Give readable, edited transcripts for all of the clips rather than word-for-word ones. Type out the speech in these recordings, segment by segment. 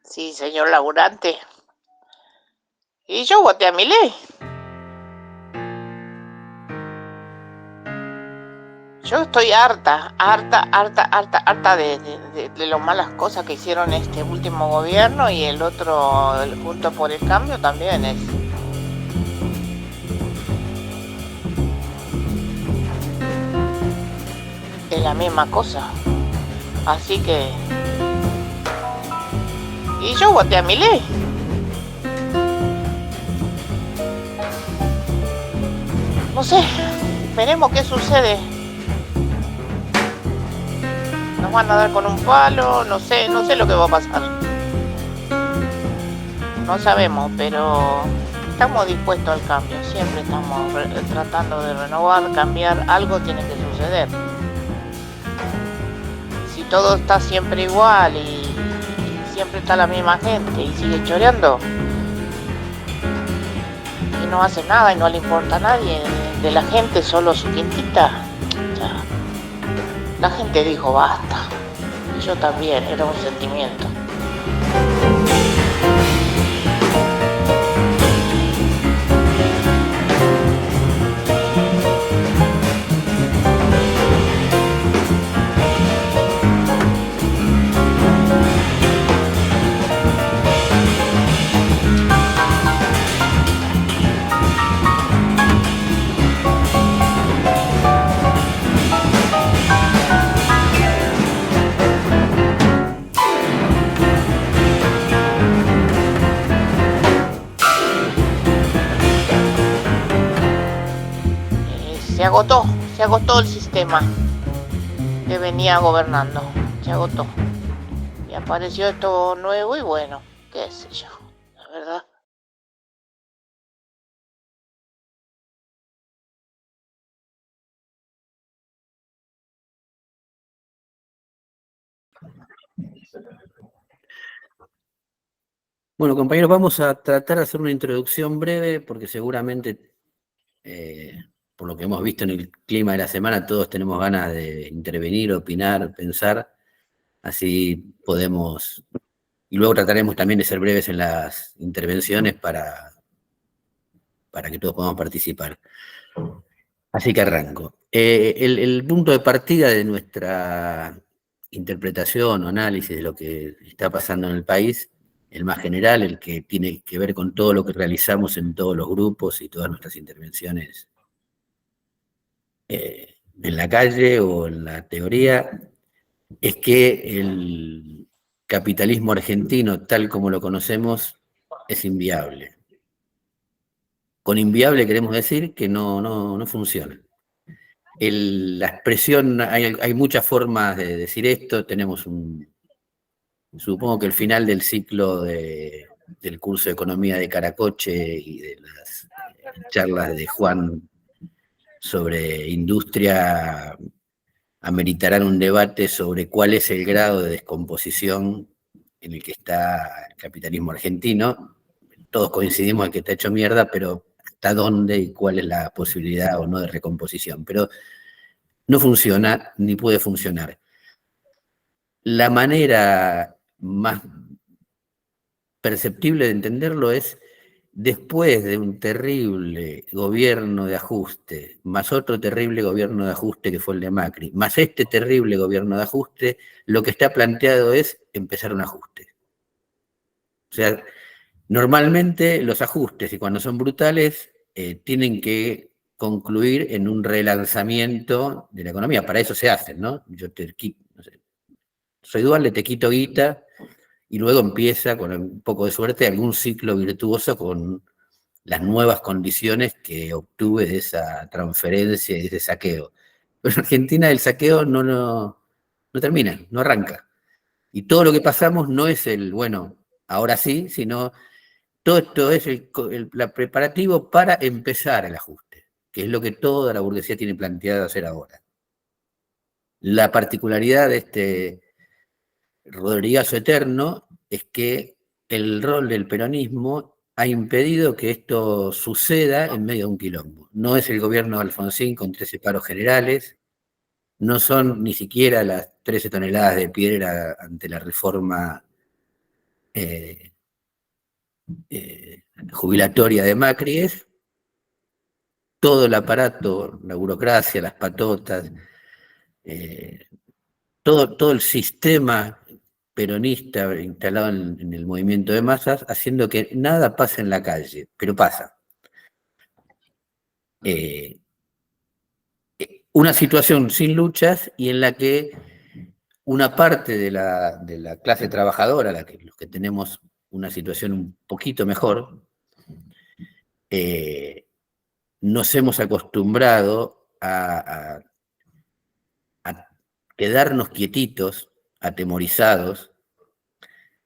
Sí, señor laburante. Y yo voté a Milei. Yo estoy harta de las malas cosas que hicieron este último gobierno y el otro, el Juntos por el Cambio, también es la misma cosa. Así que... Y yo voté a Milei. No sé, veremos qué sucede. Nos van a dar con un palo, no sé lo que va a pasar. No sabemos, pero estamos dispuestos al cambio. Siempre estamos tratando de renovar, cambiar. Algo tiene que suceder. Si todo está siempre igual y siempre está la misma gente y sigue choreando y no hace nada y no le importa a nadie de la gente, solo su quintita, ya, la gente dijo basta. Y yo también, era un sentimiento. Se agotó el sistema que venía gobernando, se agotó. Y apareció esto nuevo y bueno, qué sé yo, la verdad. Bueno, compañeros, vamos a tratar de hacer una introducción breve porque seguramente, por lo que hemos visto en el clima de la semana, todos tenemos ganas de intervenir, opinar, pensar, así podemos, y luego trataremos también de ser breves en las intervenciones para que todos podamos participar. Así que arranco. El punto de partida de nuestra interpretación o análisis de lo que está pasando en el país, el más general, el que tiene que ver con todo lo que realizamos en todos los grupos y todas nuestras intervenciones en la calle o en la teoría, es que el capitalismo argentino, tal como lo conocemos, es inviable. Con inviable queremos decir que no funciona. La expresión, hay muchas formas de decir esto, supongo que el final del ciclo del curso de economía de Caracoche y de las charlas de Juan sobre industria ameritarán un debate sobre cuál es el grado de descomposición en el que está el capitalismo argentino. Todos coincidimos en que está hecho mierda, pero hasta dónde y cuál es la posibilidad o no de recomposición. Pero no funciona ni puede funcionar. La manera más perceptible de entenderlo es después de un terrible gobierno de ajuste, más otro terrible gobierno de ajuste que fue el de Macri, más este terrible gobierno de ajuste, lo que está planteado es empezar un ajuste. O sea, normalmente los ajustes, y cuando son brutales, tienen que concluir en un relanzamiento de la economía. Para eso se hacen, ¿no? Yo te quito, no sé, soy dual, te quito guita, y luego empieza, con un poco de suerte, algún ciclo virtuoso con las nuevas condiciones que obtuve de esa transferencia y de ese saqueo. Pero en Argentina el saqueo no termina, no arranca. Y todo lo que pasamos no es bueno, ahora sí, sino todo esto es el preparativo para empezar el ajuste, que es lo que toda la burguesía tiene planteado hacer ahora. La particularidad de este Rodrigazo eterno es que el rol del peronismo ha impedido que esto suceda en medio de un quilombo. No es el gobierno de Alfonsín con 13 paros generales, no son ni siquiera las 13 toneladas de piedra ante la reforma jubilatoria de Macri es todo el aparato, la burocracia, las patotas, todo el sistema peronista instalado en el movimiento de masas, haciendo que nada pase en la calle, pero pasa. Una situación sin luchas y en la que una parte de la clase trabajadora, los que tenemos una situación un poquito mejor, nos hemos acostumbrado a quedarnos quietitos, atemorizados,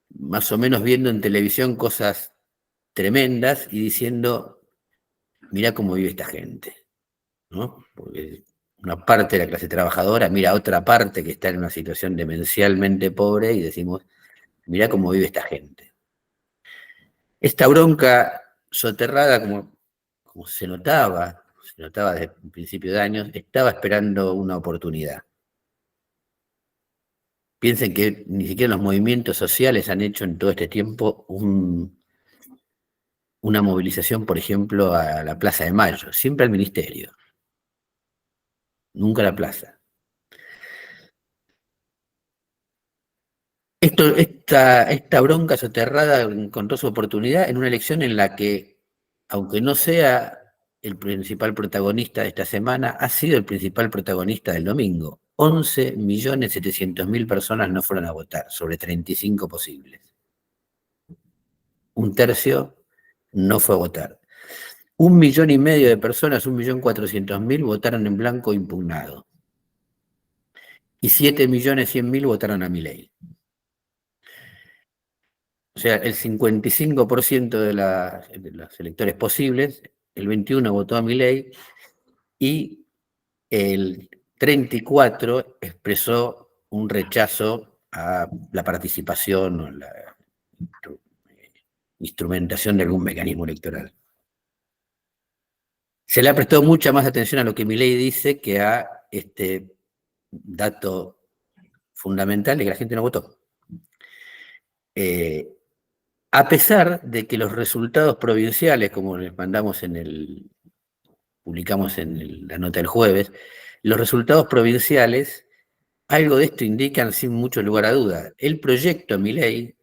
más o menos viendo en televisión cosas tremendas y diciendo, mirá cómo vive esta gente, ¿no? Porque una parte de la clase trabajadora mira a otra parte que está en una situación demencialmente pobre y decimos, mirá cómo vive esta gente. Esta bronca soterrada, como se notaba desde el principio de años, estaba esperando una oportunidad. Piensen que ni siquiera los movimientos sociales han hecho en todo este tiempo una movilización, por ejemplo, a la Plaza de Mayo, siempre al ministerio, nunca a la plaza. Esta bronca soterrada encontró su oportunidad en una elección en la que, aunque no sea el principal protagonista de esta semana, ha sido el principal protagonista del domingo. 11.700.000 personas no fueron a votar, sobre 35 posibles. Un tercio no fue a votar. 1,5 millones de personas, 1.400.000, votaron en blanco impugnado. Y 7.100.000 votaron a Milei. O sea, el 55% de los electores posibles, el 21% votó a Milei y el 34% expresó un rechazo a la participación o la instrumentación de algún mecanismo electoral. Se le ha prestado mucha más atención a lo que Milei dice que a este dato fundamental de que la gente no votó. A pesar de que los resultados provinciales, como les mandamos publicamos en la nota del jueves, los resultados provinciales, algo de esto indican sin mucho lugar a duda. El proyecto Milei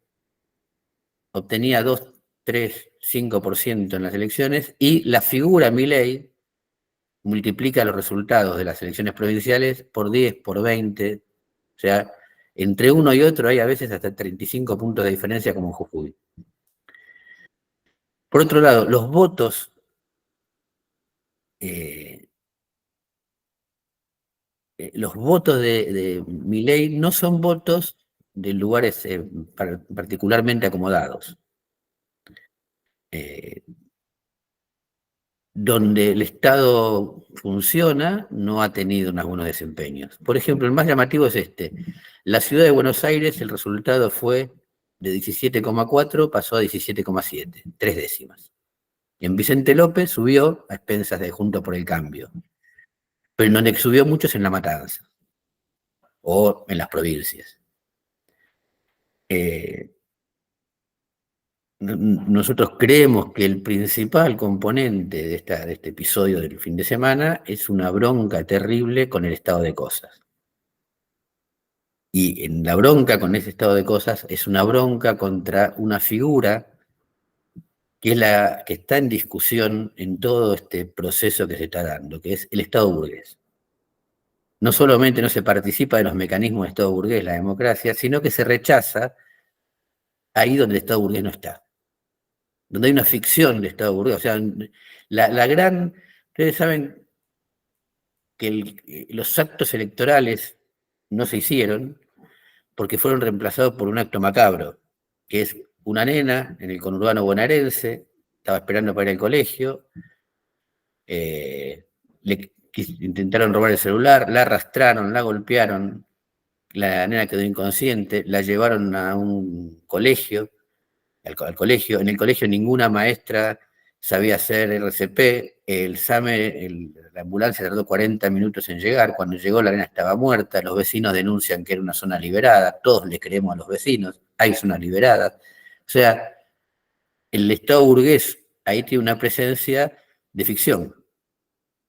obtenía 2, 3, 5% en las elecciones y la figura Milei multiplica los resultados de las elecciones provinciales por 10, por 20, o sea, entre uno y otro hay a veces hasta 35 puntos de diferencia como en Jujuy. Por otro lado, los votos de Milei no son votos de lugares particularmente acomodados, donde el Estado funciona, no ha tenido unos buenos desempeños. Por ejemplo, el más llamativo es este. La ciudad de Buenos Aires, el resultado fue de 17,4, pasó a 17,7, 3 décimas. En Vicente López subió a expensas de Juntos por el Cambio, pero en donde subió mucho es en La Matanza o en las provincias. Nosotros creemos que el principal componente de este episodio del fin de semana es una bronca terrible con el estado de cosas. Y en la bronca con ese estado de cosas es una bronca contra una figura que es la que está en discusión en todo este proceso que se está dando, que es el Estado burgués. No solamente no se participa de los mecanismos del Estado burgués, la democracia, sino que se rechaza ahí donde el Estado burgués no está. Donde hay una ficción de Estado burgués. O sea, ustedes saben que los actos electorales no se hicieron porque fueron reemplazados por un acto macabro, que es una nena en el conurbano bonaerense, estaba esperando para ir al colegio, intentaron robar el celular, la arrastraron, la golpearon, la nena quedó inconsciente, la llevaron a un colegio, al colegio. En el colegio ninguna maestra sabía hacer RCP, la ambulancia tardó 40 minutos en llegar, cuando llegó la nena estaba muerta, los vecinos denuncian que era una zona liberada, todos le creemos a los vecinos, hay zonas liberadas, sea, el Estado burgués ahí tiene una presencia de ficción.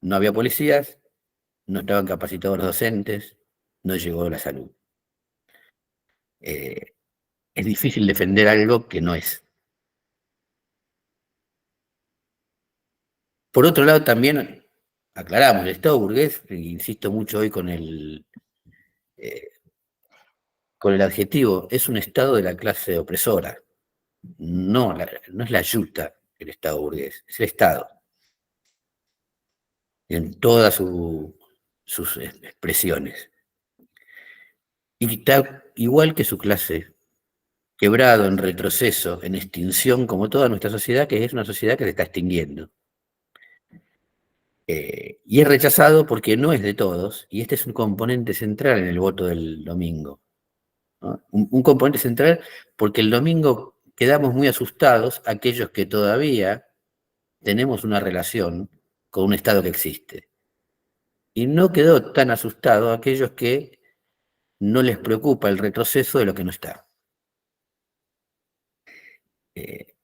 No había policías, no estaban capacitados los docentes, no llegó la salud. Es difícil defender algo que no es. Por otro lado, también aclaramos, el Estado burgués, insisto mucho hoy eh, con el adjetivo, es un Estado de la clase opresora. No, no es la yuta el Estado burgués, es el Estado, en todas sus expresiones. Y está igual que su clase, quebrado, en retroceso, en extinción, como toda nuestra sociedad, que es una sociedad que se está extinguiendo. Y es rechazado porque no es de todos, y este es un componente central en el voto del domingo, ¿no? Un componente central porque el domingo quedamos muy asustados aquellos que todavía tenemos una relación con un Estado que existe. Y no quedó tan asustado aquellos que no les preocupa el retroceso de lo que no está. Eh,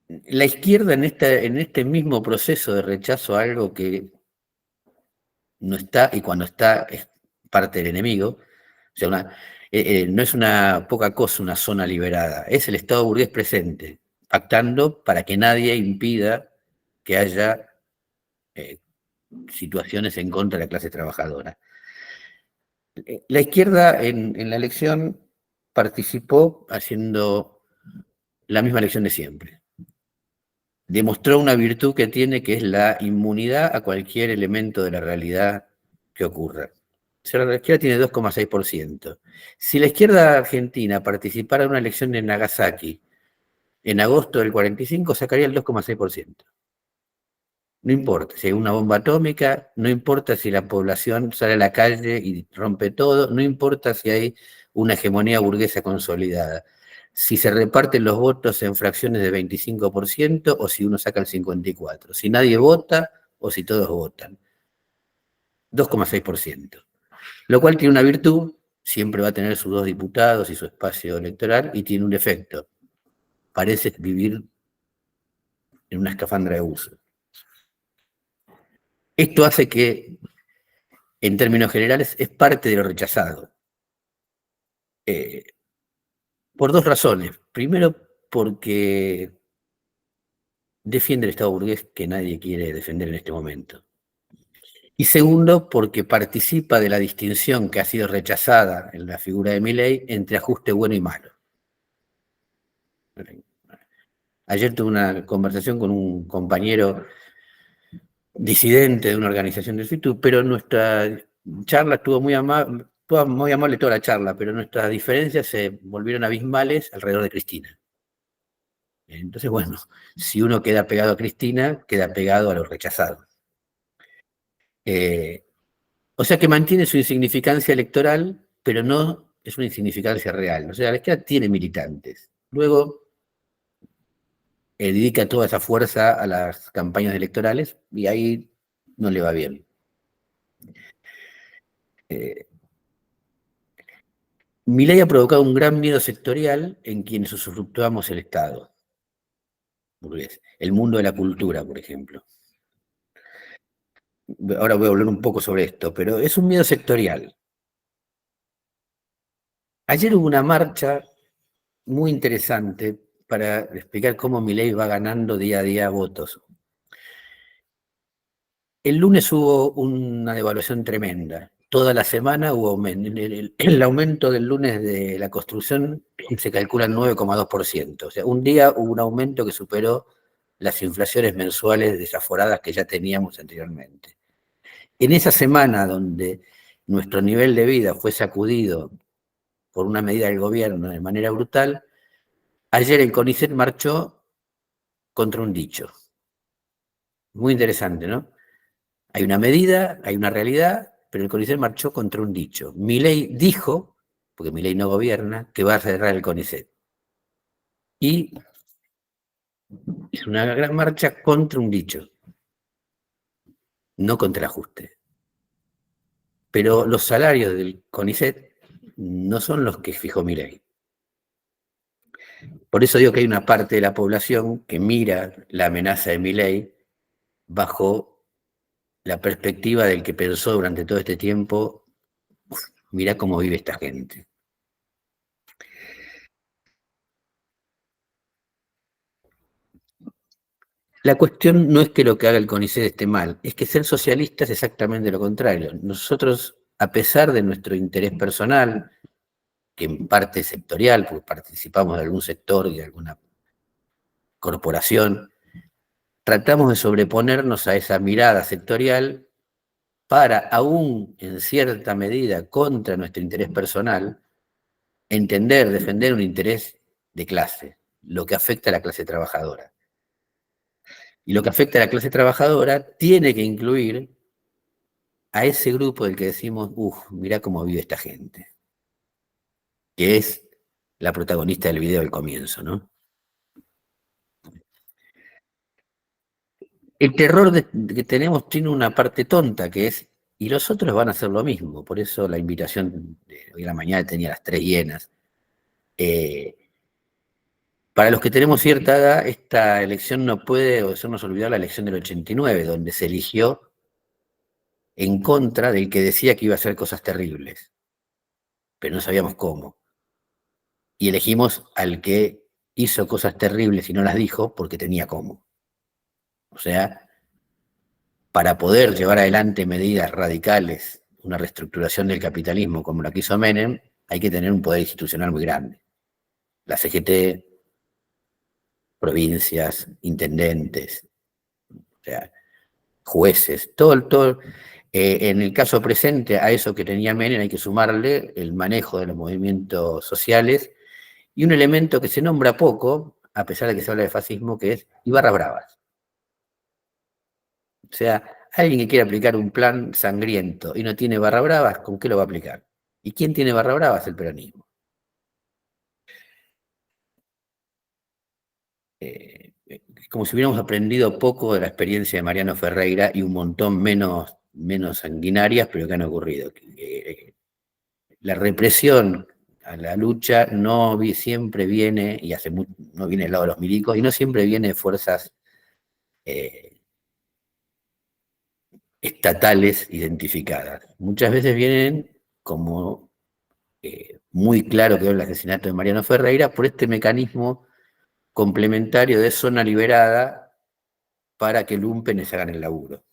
la izquierda en este mismo proceso de rechazo a algo que no está, y cuando está es parte del enemigo, o sea, no es una poca cosa una zona liberada, es el Estado burgués presente, pactando para que nadie impida que haya eh, situaciones en contra de la clase trabajadora. La izquierda en la elección participó haciendo la misma elección de siempre. Demostró una virtud que tiene, que es la inmunidad a cualquier elemento de la realidad que ocurra. O sea, la izquierda tiene 2,6%. Si la izquierda argentina participara en una elección en Nagasaki en agosto del 45, sacaría el 2,6%. No importa si hay una bomba atómica, no importa si la población sale a la calle y rompe todo, no importa si hay una hegemonía burguesa consolidada. Si se reparten los votos en fracciones de 25% o si uno saca el 54%. Si nadie vota o si todos votan. 2,6%. Lo cual tiene una virtud, siempre va a tener sus 2 diputados y su espacio electoral, y tiene un efecto. Parece vivir en una escafandra de uso. Esto hace que, en términos generales, es parte de lo rechazado. Por 2 razones. Primero, porque defiende el Estado burgués que nadie quiere defender en este momento. Y segundo, porque participa de la distinción que ha sido rechazada en la figura de Milei entre ajuste bueno y malo. Ayer tuve una conversación con un compañero disidente de una organización del FITU, pero nuestra charla estuvo muy amable toda la charla, pero nuestras diferencias se volvieron abismales alrededor de Cristina. Entonces, bueno, si uno queda pegado a Cristina, queda pegado a lo rechazado. O sea que mantiene su insignificancia electoral, pero no es una insignificancia real. O sea, la izquierda tiene militantes. Luego dedica toda esa fuerza a las campañas electorales y ahí no le va bien. Milei ha provocado un gran miedo sectorial en quienes usufructuamos el Estado burgués, el mundo de la cultura, por ejemplo. Ahora voy a hablar un poco sobre esto, pero es un miedo sectorial. Ayer hubo una marcha muy interesante para explicar cómo Milei va ganando día a día votos. El lunes hubo una devaluación tremenda. Toda la semana hubo aumento. El aumento del lunes de la construcción se calcula en 9,2%. O sea, un día hubo un aumento que superó las inflaciones mensuales desaforadas que ya teníamos anteriormente. En esa semana donde nuestro nivel de vida fue sacudido por una medida del gobierno de manera brutal, ayer el CONICET marchó contra un dicho. Muy interesante, ¿no? Hay una medida, hay una realidad, pero el CONICET marchó contra un dicho. Milei dijo, porque Milei no gobierna, que va a cerrar el CONICET. Y es una gran marcha contra un dicho, no contra el ajuste. Pero los salarios del CONICET no son los que fijó Milei. Por eso digo que hay una parte de la población que mira la amenaza de Milei bajo la perspectiva del que pensó durante todo este tiempo, mirá cómo vive esta gente. La cuestión no es que lo que haga el CONICET esté mal, es que ser socialista es exactamente lo contrario. Nosotros, a pesar de nuestro interés personal, que en parte es sectorial, porque participamos de algún sector y de alguna corporación, tratamos de sobreponernos a esa mirada sectorial para, aún en cierta medida, contra nuestro interés personal, entender, defender un interés de clase, lo que afecta a la clase trabajadora. Y lo que afecta a la clase trabajadora tiene que incluir a ese grupo del que decimos, mirá cómo vive esta gente, que es la protagonista del video del comienzo, ¿no? El terror que tenemos tiene una parte tonta, que es, y los otros van a hacer lo mismo, por eso la invitación de hoy a la mañana tenía las 3 hienas. Para los que tenemos cierta edad, esta elección no puede hacernos olvidar la elección del 89, donde se eligió en contra del que decía que iba a hacer cosas terribles, pero no sabíamos cómo. Y elegimos al que hizo cosas terribles y no las dijo porque tenía cómo. O sea, para poder llevar adelante medidas radicales, una reestructuración del capitalismo como la que hizo Menem, hay que tener un poder institucional muy grande. La CGT, provincias, intendentes, o sea, jueces, todo. En el caso presente, a eso que tenía Menem hay que sumarle el manejo de los movimientos sociales y un elemento que se nombra poco, a pesar de que se habla de fascismo, que es Ibarras Bravas. O sea, alguien que quiere aplicar un plan sangriento y no tiene barra bravas, ¿con qué lo va a aplicar? ¿Y quién tiene barra bravas? El peronismo. Como si hubiéramos aprendido poco de la experiencia de Mariano Ferreira y un montón menos sanguinarias, pero que han ocurrido. La represión a la lucha no siempre viene, y no viene del lado de los milicos, y no siempre viene de fuerzas estatales identificadas. Muchas veces vienen, como muy claro quedó el asesinato de Mariano Ferreira, por este mecanismo complementario de zona liberada para que lumpenes hagan el laburo.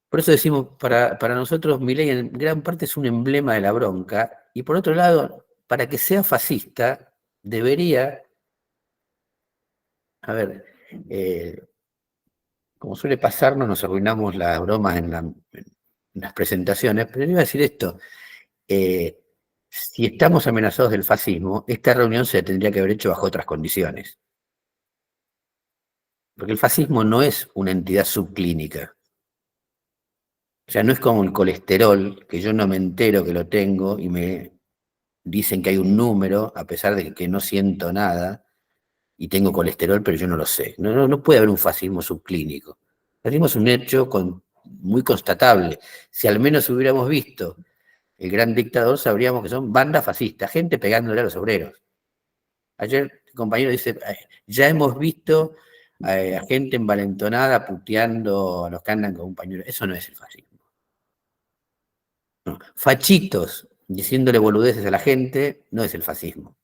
Por eso decimos, para nosotros Milei en gran parte es un emblema de la bronca, y por otro lado, para que sea fascista, debería, a ver, como suele pasarnos, nos arruinamos las bromas en las presentaciones, pero iba a decir esto, si estamos amenazados del fascismo, esta reunión se tendría que haber hecho bajo otras condiciones. Porque el fascismo no es una entidad subclínica. O sea, no es como el colesterol, que yo no me entero que lo tengo y me dicen que hay un número, a pesar de que no siento nada, y tengo colesterol, pero yo no lo sé. No puede haber un fascismo subclínico. El fascismo es un hecho muy constatable. Si al menos hubiéramos visto el gran dictador, sabríamos que son bandas fascistas, gente pegándole a los obreros. Ayer el compañero dice, ya hemos visto a gente envalentonada puteando a los que andan con un pañuelo. Eso no es el fascismo. No. Fachitos diciéndole boludeces a la gente no es el fascismo.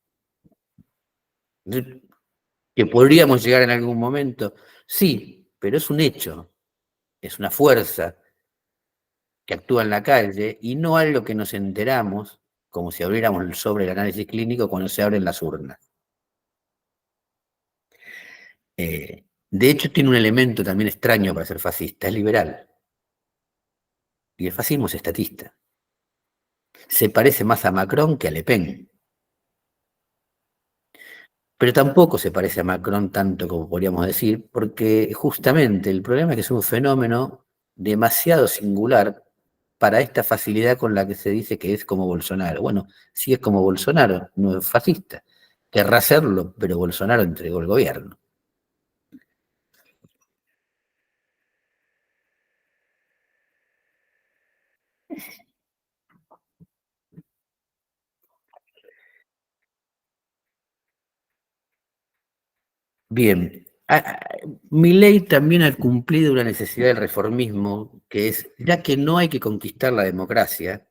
Que podríamos llegar en algún momento, sí, pero es un hecho, es una fuerza que actúa en la calle y no algo que nos enteramos, como si abriéramos el sobre del análisis clínico cuando se abren las urnas. De hecho, tiene un elemento también extraño para ser fascista, es liberal. Y el fascismo es estatista. Se parece más a Macron que a Le Pen. Pero tampoco se parece a Macron tanto como podríamos decir, porque justamente el problema es que es un fenómeno demasiado singular para esta facilidad con la que se dice que es como Bolsonaro. Bueno, si es como Bolsonaro, no es fascista. Querrá hacerlo, pero Bolsonaro entregó el gobierno. Bien, Milei también ha cumplido una necesidad del reformismo, que es, ya que no hay que conquistar la democracia,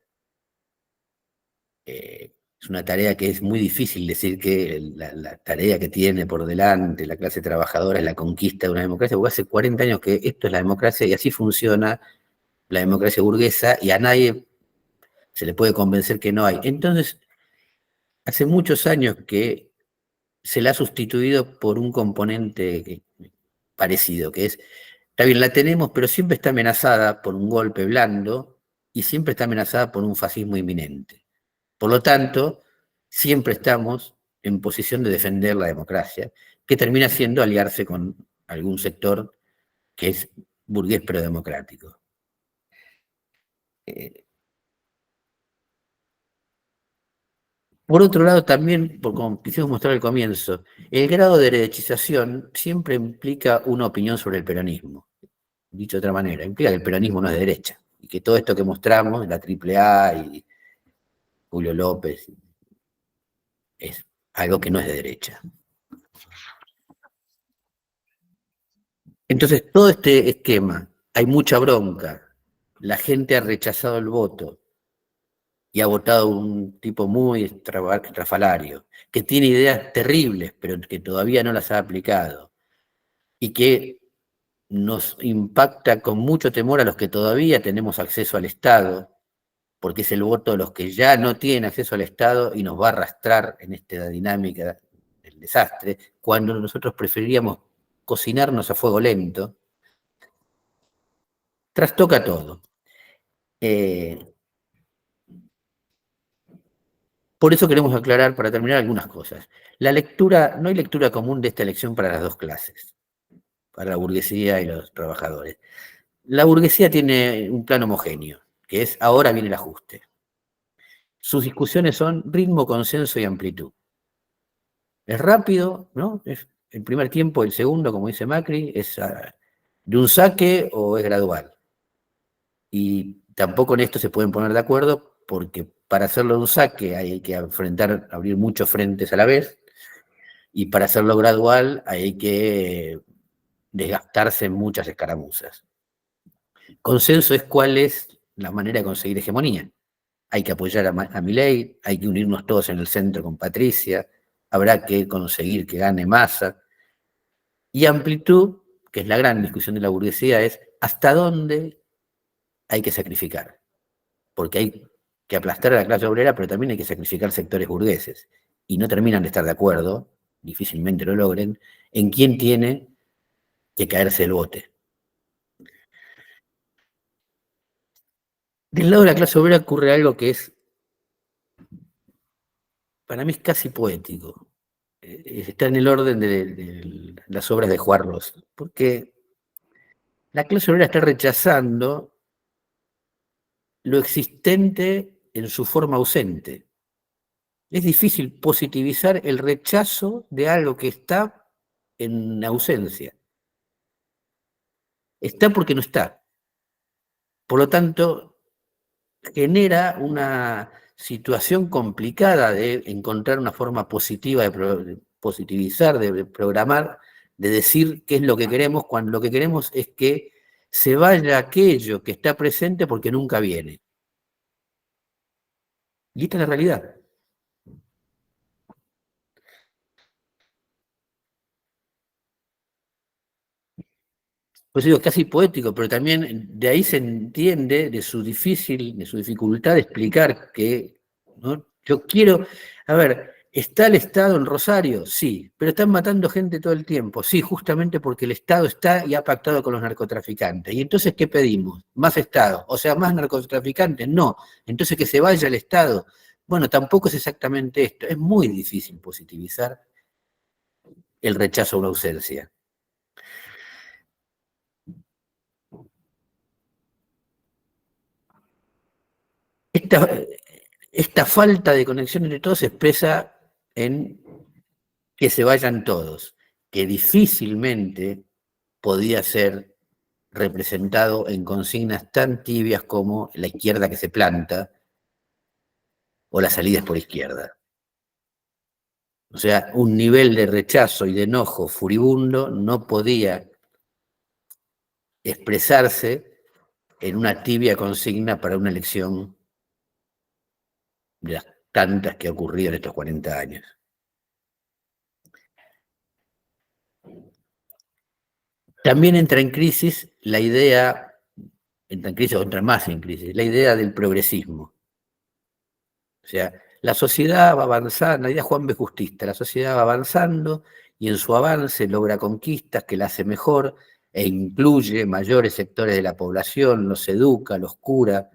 es una tarea que es muy difícil decir que la tarea que tiene por delante la clase trabajadora es la conquista de una democracia, porque hace 40 años que esto es la democracia y así funciona la democracia burguesa y a nadie se le puede convencer que no hay. Entonces, hace muchos años que se la ha sustituido por un componente parecido, que es, está bien, la tenemos, pero siempre está amenazada por un golpe blando y siempre está amenazada por un fascismo inminente. Por lo tanto, siempre estamos en posición de defender la democracia, que termina siendo aliarse con algún sector que es burgués pero democrático. Por otro lado, también, como quisimos mostrar al comienzo, el grado de derechización siempre implica una opinión sobre el peronismo. Dicho de otra manera, implica que el peronismo no es de derecha, y que todo esto que mostramos, la AAA y Julio López, es algo que no es de derecha. Entonces, todo este esquema, hay mucha bronca, la gente ha rechazado el voto y ha votado un tipo muy estrafalario, que tiene ideas terribles, pero que todavía no las ha aplicado, y que nos impacta con mucho temor a los que todavía tenemos acceso al Estado, porque es el voto de los que ya no tienen acceso al Estado y nos va a arrastrar en esta dinámica del desastre, cuando nosotros preferiríamos cocinarnos a fuego lento. Trastoca todo. Por eso queremos aclarar, para terminar, algunas cosas. La lectura, no hay lectura común de esta elección para las dos clases, para la burguesía y los trabajadores. La burguesía tiene un plan homogéneo, que es ahora viene el ajuste. Sus discusiones son ritmo, consenso y amplitud. Es rápido, ¿no? Es el primer tiempo, el segundo, como dice Macri, es de un saque o es gradual. Y tampoco en esto se pueden poner de acuerdo porque para hacerlo de un saque hay que abrir muchos frentes a la vez y para hacerlo gradual hay que desgastarse en muchas escaramuzas. Consenso es cuál es la manera de conseguir hegemonía. Hay que apoyar a Milei, hay que unirnos todos en el centro con Patricia, habrá que conseguir que gane Massa. Y amplitud, que es la gran discusión de la burguesía, es hasta dónde hay que sacrificar. Porque hay que aplastar a la clase obrera, pero también hay que sacrificar sectores burgueses. Y no terminan de estar de acuerdo, difícilmente lo logren, en quién tiene que caerse el bote. Del lado de la clase obrera ocurre algo que es, para mí es casi poético. Está en el orden de las obras de Juarros, porque la clase obrera está rechazando lo existente en su forma ausente. Es difícil positivizar el rechazo de algo que está en ausencia. Está porque no está. Por lo tanto, genera una situación complicada de encontrar una forma positiva de positivizar, de programar, de decir qué es lo que queremos, cuando lo que queremos es que se vaya aquello que está presente porque nunca viene. Y esta es la realidad. Pues digo, casi poético, pero también de ahí se entiende de su dificultad de explicar que, ¿no? Yo quiero, a ver, ¿está el Estado en Rosario? Sí, pero están matando gente todo el tiempo. Sí, justamente porque el Estado está y ha pactado con los narcotraficantes. ¿Y entonces qué pedimos? ¿Más Estado? O sea, ¿más narcotraficantes? No. Entonces que se vaya el Estado. Bueno, tampoco es exactamente esto. Es muy difícil positivizar el rechazo a una ausencia. Esta falta de conexión entre todos se expresa en que se vayan todos, que difícilmente podía ser representado en consignas tan tibias como la izquierda que se planta o las salidas por izquierda. O sea, un nivel de rechazo y de enojo furibundo no podía expresarse en una tibia consigna para una elección de las tantas que ha ocurrido en estos 40 años. También entra en crisis la idea, entra en crisis o entra más en crisis, la idea del progresismo. O sea, la sociedad va avanzando, la idea Juan B. Justista, la sociedad va avanzando y en su avance logra conquistas que la hace mejor e incluye mayores sectores de la población, los educa, los cura,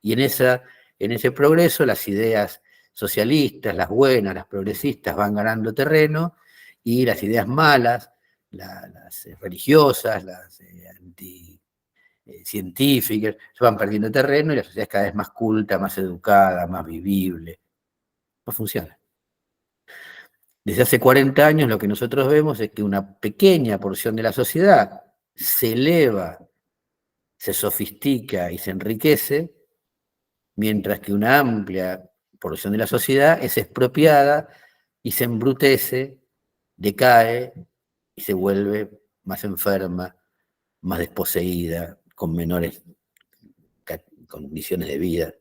y en ese progreso las ideas socialistas, las buenas, las progresistas van ganando terreno y las ideas malas, las religiosas, las científicas, van perdiendo terreno y la sociedad es cada vez más culta, más educada, más vivible. No funciona. Desde hace 40 años lo que nosotros vemos es que una pequeña porción de la sociedad se eleva, se sofistica y se enriquece, mientras que una amplia porción de la sociedad es expropiada y se embrutece, decae y se vuelve más enferma, más desposeída, con menores condiciones de vida.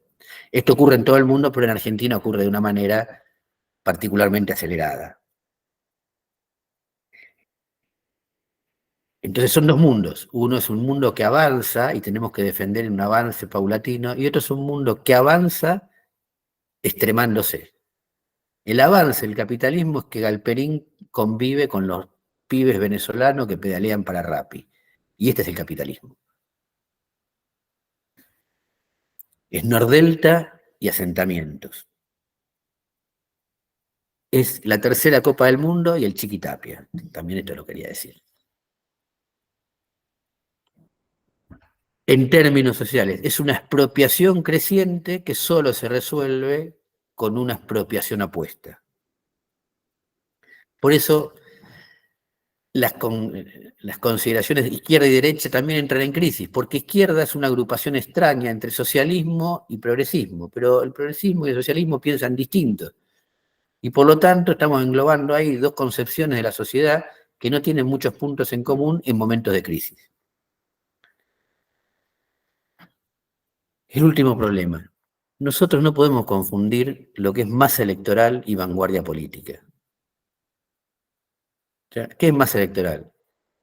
Esto ocurre en todo el mundo, pero en Argentina ocurre de una manera particularmente acelerada. Entonces son dos mundos. Uno es un mundo que avanza y tenemos que defender un avance paulatino, y otro es un mundo que avanza extremándose. El avance del capitalismo es que Galperín convive con los pibes venezolanos que pedalean para Rappi. Y este es el capitalismo. Es Nordelta y asentamientos. Es la tercera Copa del Mundo y el Chiquitapia. También esto lo quería decir. En términos sociales, es una expropiación creciente que solo se resuelve con una expropiación apuesta. Por eso las consideraciones de izquierda y derecha también entran en crisis, porque izquierda es una agrupación extraña entre socialismo y progresismo, pero el progresismo y el socialismo piensan distintos. Y por lo tanto estamos englobando ahí dos concepciones de la sociedad que no tienen muchos puntos en común en momentos de crisis. El último problema. Nosotros no podemos confundir lo que es masa electoral y vanguardia política. O sea, ¿qué es masa electoral?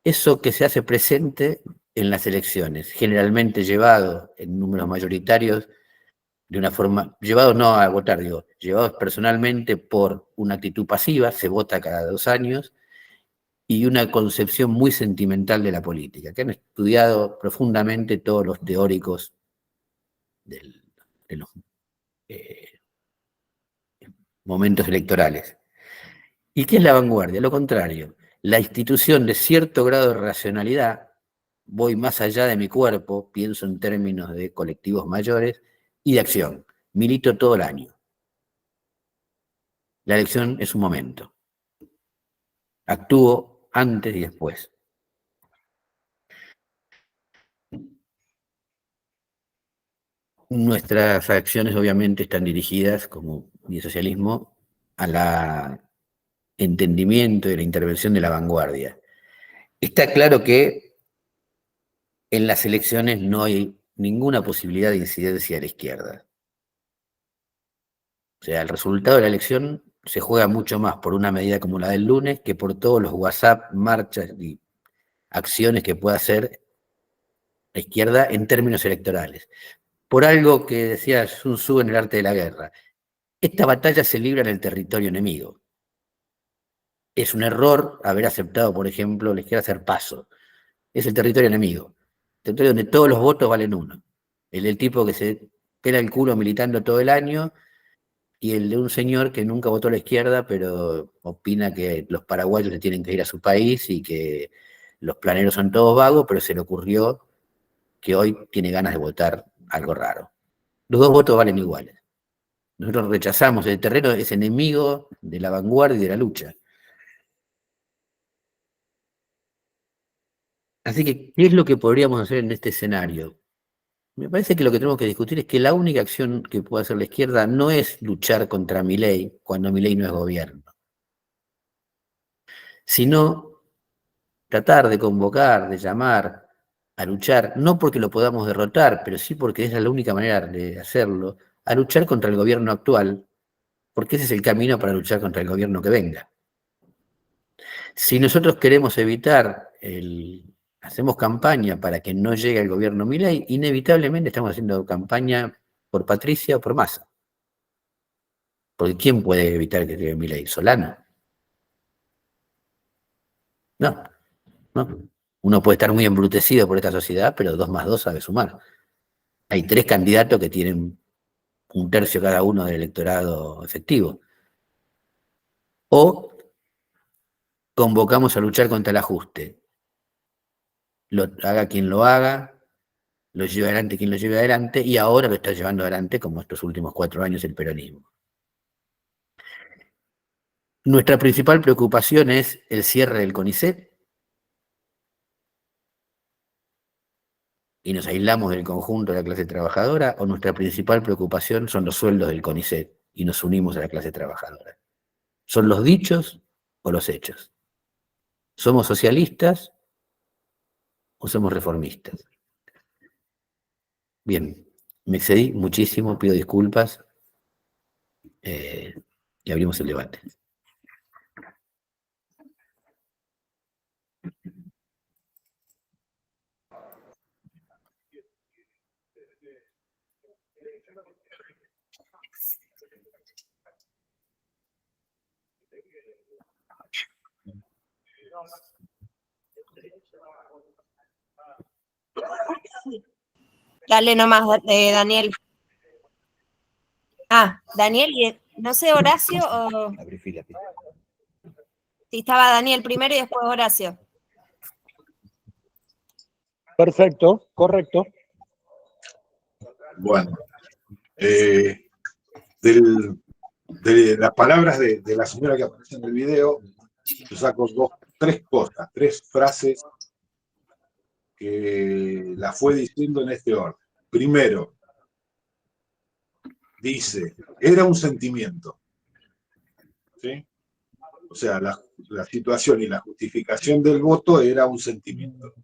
Eso que se hace presente en las elecciones, generalmente llevado en números mayoritarios de una forma, llevados no a votar, digo, llevados personalmente por una actitud pasiva, se vota cada 2 años, y una concepción muy sentimental de la política, que han estudiado profundamente todos los teóricos de los momentos electorales. ¿Y qué es la vanguardia? Lo contrario, la institución de cierto grado de racionalidad, voy más allá de mi cuerpo, pienso en términos de colectivos mayores, y de acción. Milito todo el año. La elección es un momento. Actúo antes y después. Nuestras acciones obviamente están dirigidas, como el socialismo, a la entendimiento y la intervención de la vanguardia. Está claro que en las elecciones no hay ninguna posibilidad de incidencia de la izquierda. O sea, el resultado de la elección se juega mucho más por una medida como la del lunes que por todos los WhatsApp, marchas y acciones que pueda hacer la izquierda en términos electorales. Por algo que decía Sun Tzu en El arte de la guerra, esta batalla se libra en el territorio enemigo. Es un error haber aceptado, por ejemplo, la izquierda hacer paso. Es el territorio enemigo. El territorio donde todos los votos valen uno. El del tipo que se pela el culo militando todo el año y el de un señor que nunca votó a la izquierda, pero opina que los paraguayos se tienen que ir a su país y que los planeros son todos vagos, pero se le ocurrió que hoy tiene ganas de votar algo raro. Los dos votos valen iguales. Nosotros rechazamos, el terreno es enemigo de la vanguardia y de la lucha. Así que, ¿qué es lo que podríamos hacer en este escenario? Me parece que lo que tenemos que discutir es que la única acción que puede hacer la izquierda no es luchar contra Milei cuando Milei no es gobierno, sino tratar de convocar, de llamar a luchar, no porque lo podamos derrotar, pero sí porque es la única manera de hacerlo, a luchar contra el gobierno actual, porque ese es el camino para luchar contra el gobierno que venga. Si nosotros queremos evitar hacemos campaña para que no llegue el gobierno Milei, inevitablemente estamos haciendo campaña por Patricia o por Massa. Porque ¿quién puede evitar que llegue Milei? ¿Solano? No, no. Uno puede estar muy embrutecido por esta sociedad, pero 2 más 2 sabe sumar. Hay 3 candidatos que tienen 1/3 cada uno del electorado efectivo. O convocamos a luchar contra el ajuste. Lo haga quien lo haga, lo lleve adelante quien lo lleve adelante, y ahora lo está llevando adelante como estos últimos 4 años el peronismo. Nuestra principal preocupación es el cierre del CONICET, y nos aislamos del conjunto de la clase trabajadora, o nuestra principal preocupación son los sueldos del CONICET y nos unimos a la clase trabajadora. ¿Son los dichos o los hechos? ¿Somos socialistas o somos reformistas? Bien, me excedí muchísimo, pido disculpas y abrimos el debate. Dale nomás, Daniel. Daniel, y no sé, Horacio o... Sí, estaba Daniel primero y después Horacio. Perfecto, correcto. Bueno, de las palabras de la señora que aparece en el video, yo saco tres cosas, 3 frases que la fue diciendo en este orden. Primero, dice, era un sentimiento. ¿Sí? O sea, la situación y la justificación del voto era un sentimiento.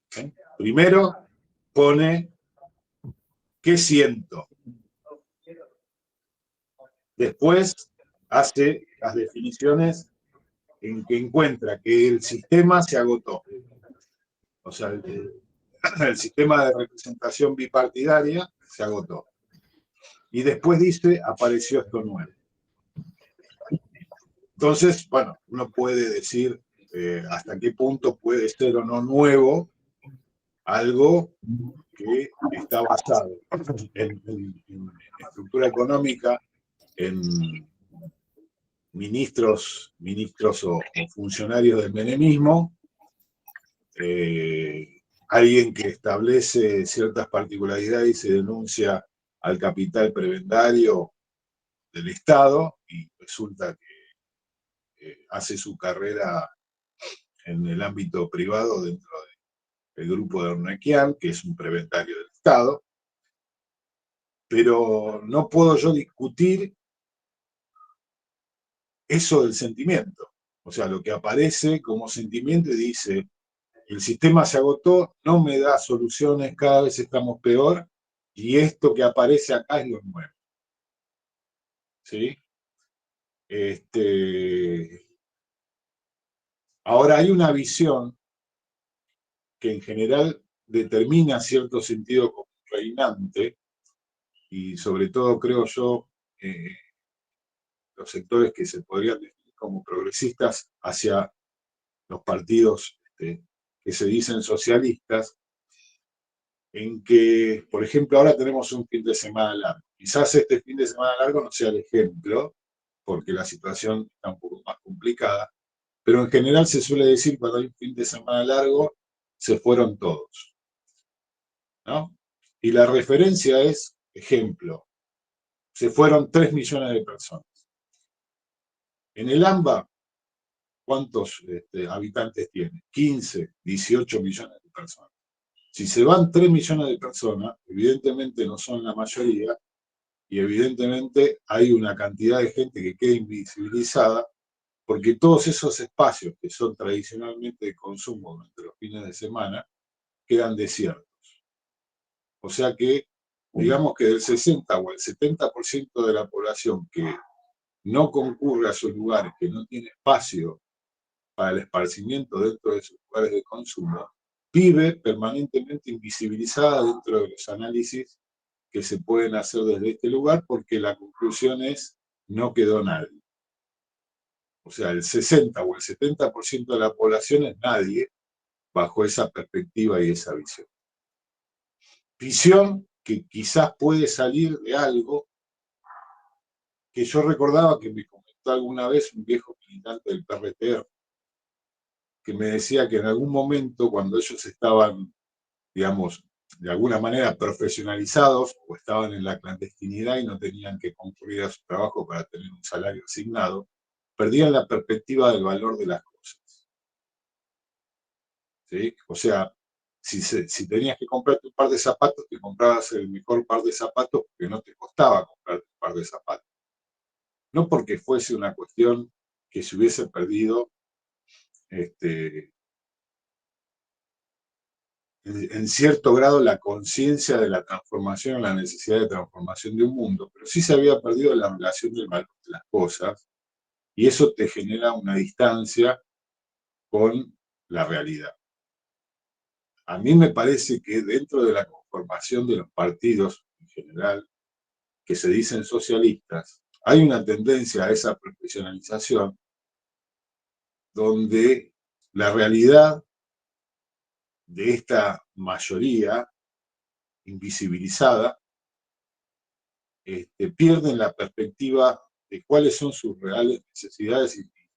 ¿Sí? Primero, pone, ¿qué siento? Después, hace las definiciones en que encuentra que el sistema se agotó. O sea, el sistema de representación bipartidaria se agotó. Y después dice, apareció esto nuevo. Entonces, bueno, uno puede decir hasta qué punto puede ser o no nuevo algo que está basado en estructura económica, en ministros o funcionarios del menemismo, alguien que establece ciertas particularidades y se denuncia al capital prebendario del Estado y resulta que hace su carrera en el ámbito privado dentro del grupo de Ornequian, que es un prebendario del Estado, pero no puedo yo discutir eso del sentimiento. O sea, lo que aparece como sentimiento y dice, el sistema se agotó, no me da soluciones, cada vez estamos peor, y esto que aparece acá es lo nuevo. ¿Sí? Ahora hay una visión que en general determina cierto sentido como reinante, y sobre todo creo yo, los sectores que se podrían definir como progresistas hacia los partidos que se dicen socialistas, en que, por ejemplo, ahora tenemos un fin de semana largo. Quizás este fin de semana largo no sea el ejemplo, porque la situación está un poco más complicada, pero en general se suele decir cuando hay un fin de semana largo, se fueron todos. ¿No? Y la referencia es, ejemplo, se fueron 3 millones de personas. En el AMBA ¿cuántos habitantes tiene? 15, 18 millones de personas. Si se van 3 millones de personas, evidentemente no son la mayoría, y evidentemente hay una cantidad de gente que queda invisibilizada, porque todos esos espacios que son tradicionalmente de consumo durante los fines de semana quedan desiertos. O sea que, digamos que del 60 o el 70% de la población que no concurre a esos lugares, que no tiene espacio para el esparcimiento dentro de sus lugares de consumo, vive permanentemente invisibilizada dentro de los análisis que se pueden hacer desde este lugar, porque la conclusión es, no quedó nadie. O sea, el 60 o el 70% de la población es nadie bajo esa perspectiva y esa visión. Visión que quizás puede salir de algo que yo recordaba que me comentó alguna vez un viejo militante del PRT, que me decía que en algún momento, cuando ellos estaban, digamos, de alguna manera profesionalizados o estaban en la clandestinidad y no tenían que concurrir a su trabajo para tener un salario asignado, perdían la perspectiva del valor de las cosas. ¿Sí? O sea, si tenías que comprarte un par de zapatos, te comprabas el mejor par de zapatos porque no te costaba comprarte un par de zapatos. No porque fuese una cuestión que se hubiese perdido en cierto grado la conciencia de la transformación, la necesidad de transformación de un mundo, pero sí se había perdido la relación del valor de las cosas, y eso te genera una distancia con la realidad. A mí me parece que dentro de la conformación de los partidos en general, que se dicen socialistas, hay una tendencia a esa profesionalización donde la realidad de esta mayoría invisibilizada pierden la perspectiva de cuáles son sus reales necesidades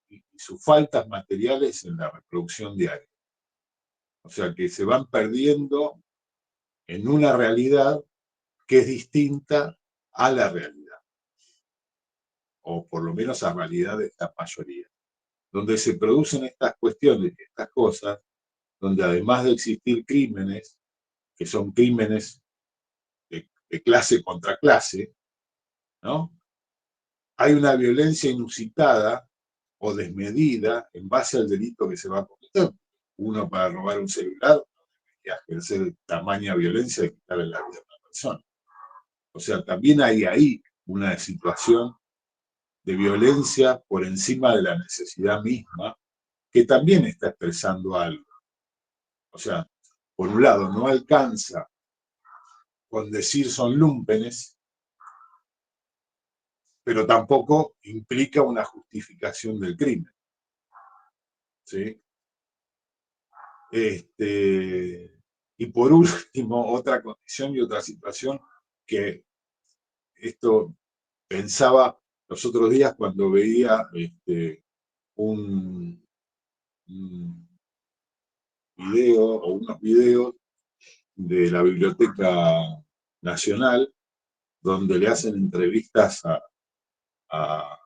y sus faltas materiales en la reproducción diaria. O sea que se van perdiendo en una realidad que es distinta a la realidad, o por lo menos a la realidad de esta mayoría, donde se producen estas cuestiones, estas cosas, donde además de existir crímenes, que son crímenes de clase contra clase, ¿no? Hay una violencia inusitada o desmedida en base al delito que se va a cometer. Uno, para robar un celular, y ejercer tamaña violencia de quitarle la vida a una persona. O sea, también hay ahí una situación de violencia por encima de la necesidad misma, que también está expresando algo. O sea, por un lado, no alcanza con decir son lúmpenes, pero tampoco implica una justificación del crimen. ¿Sí? Y por último, otra condición y otra situación que esto pensaba los otros días cuando veía un video o unos videos de la Biblioteca Nacional donde le hacen entrevistas a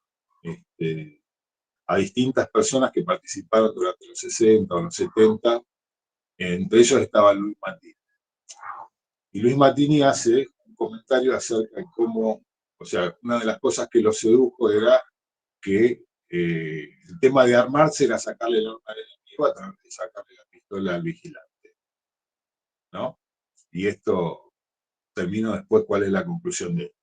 distintas personas que participaron durante los 60 o los 70, entre ellos estaba Luis Mattini. Y Luis Mattini hace un comentario acerca de cómo, o sea, una de las cosas que lo sedujo era que el tema de armarse era sacarle el arma al enemigo a través de sacarle la pistola al vigilante, ¿no? Y esto termino después cuál es la conclusión de esto.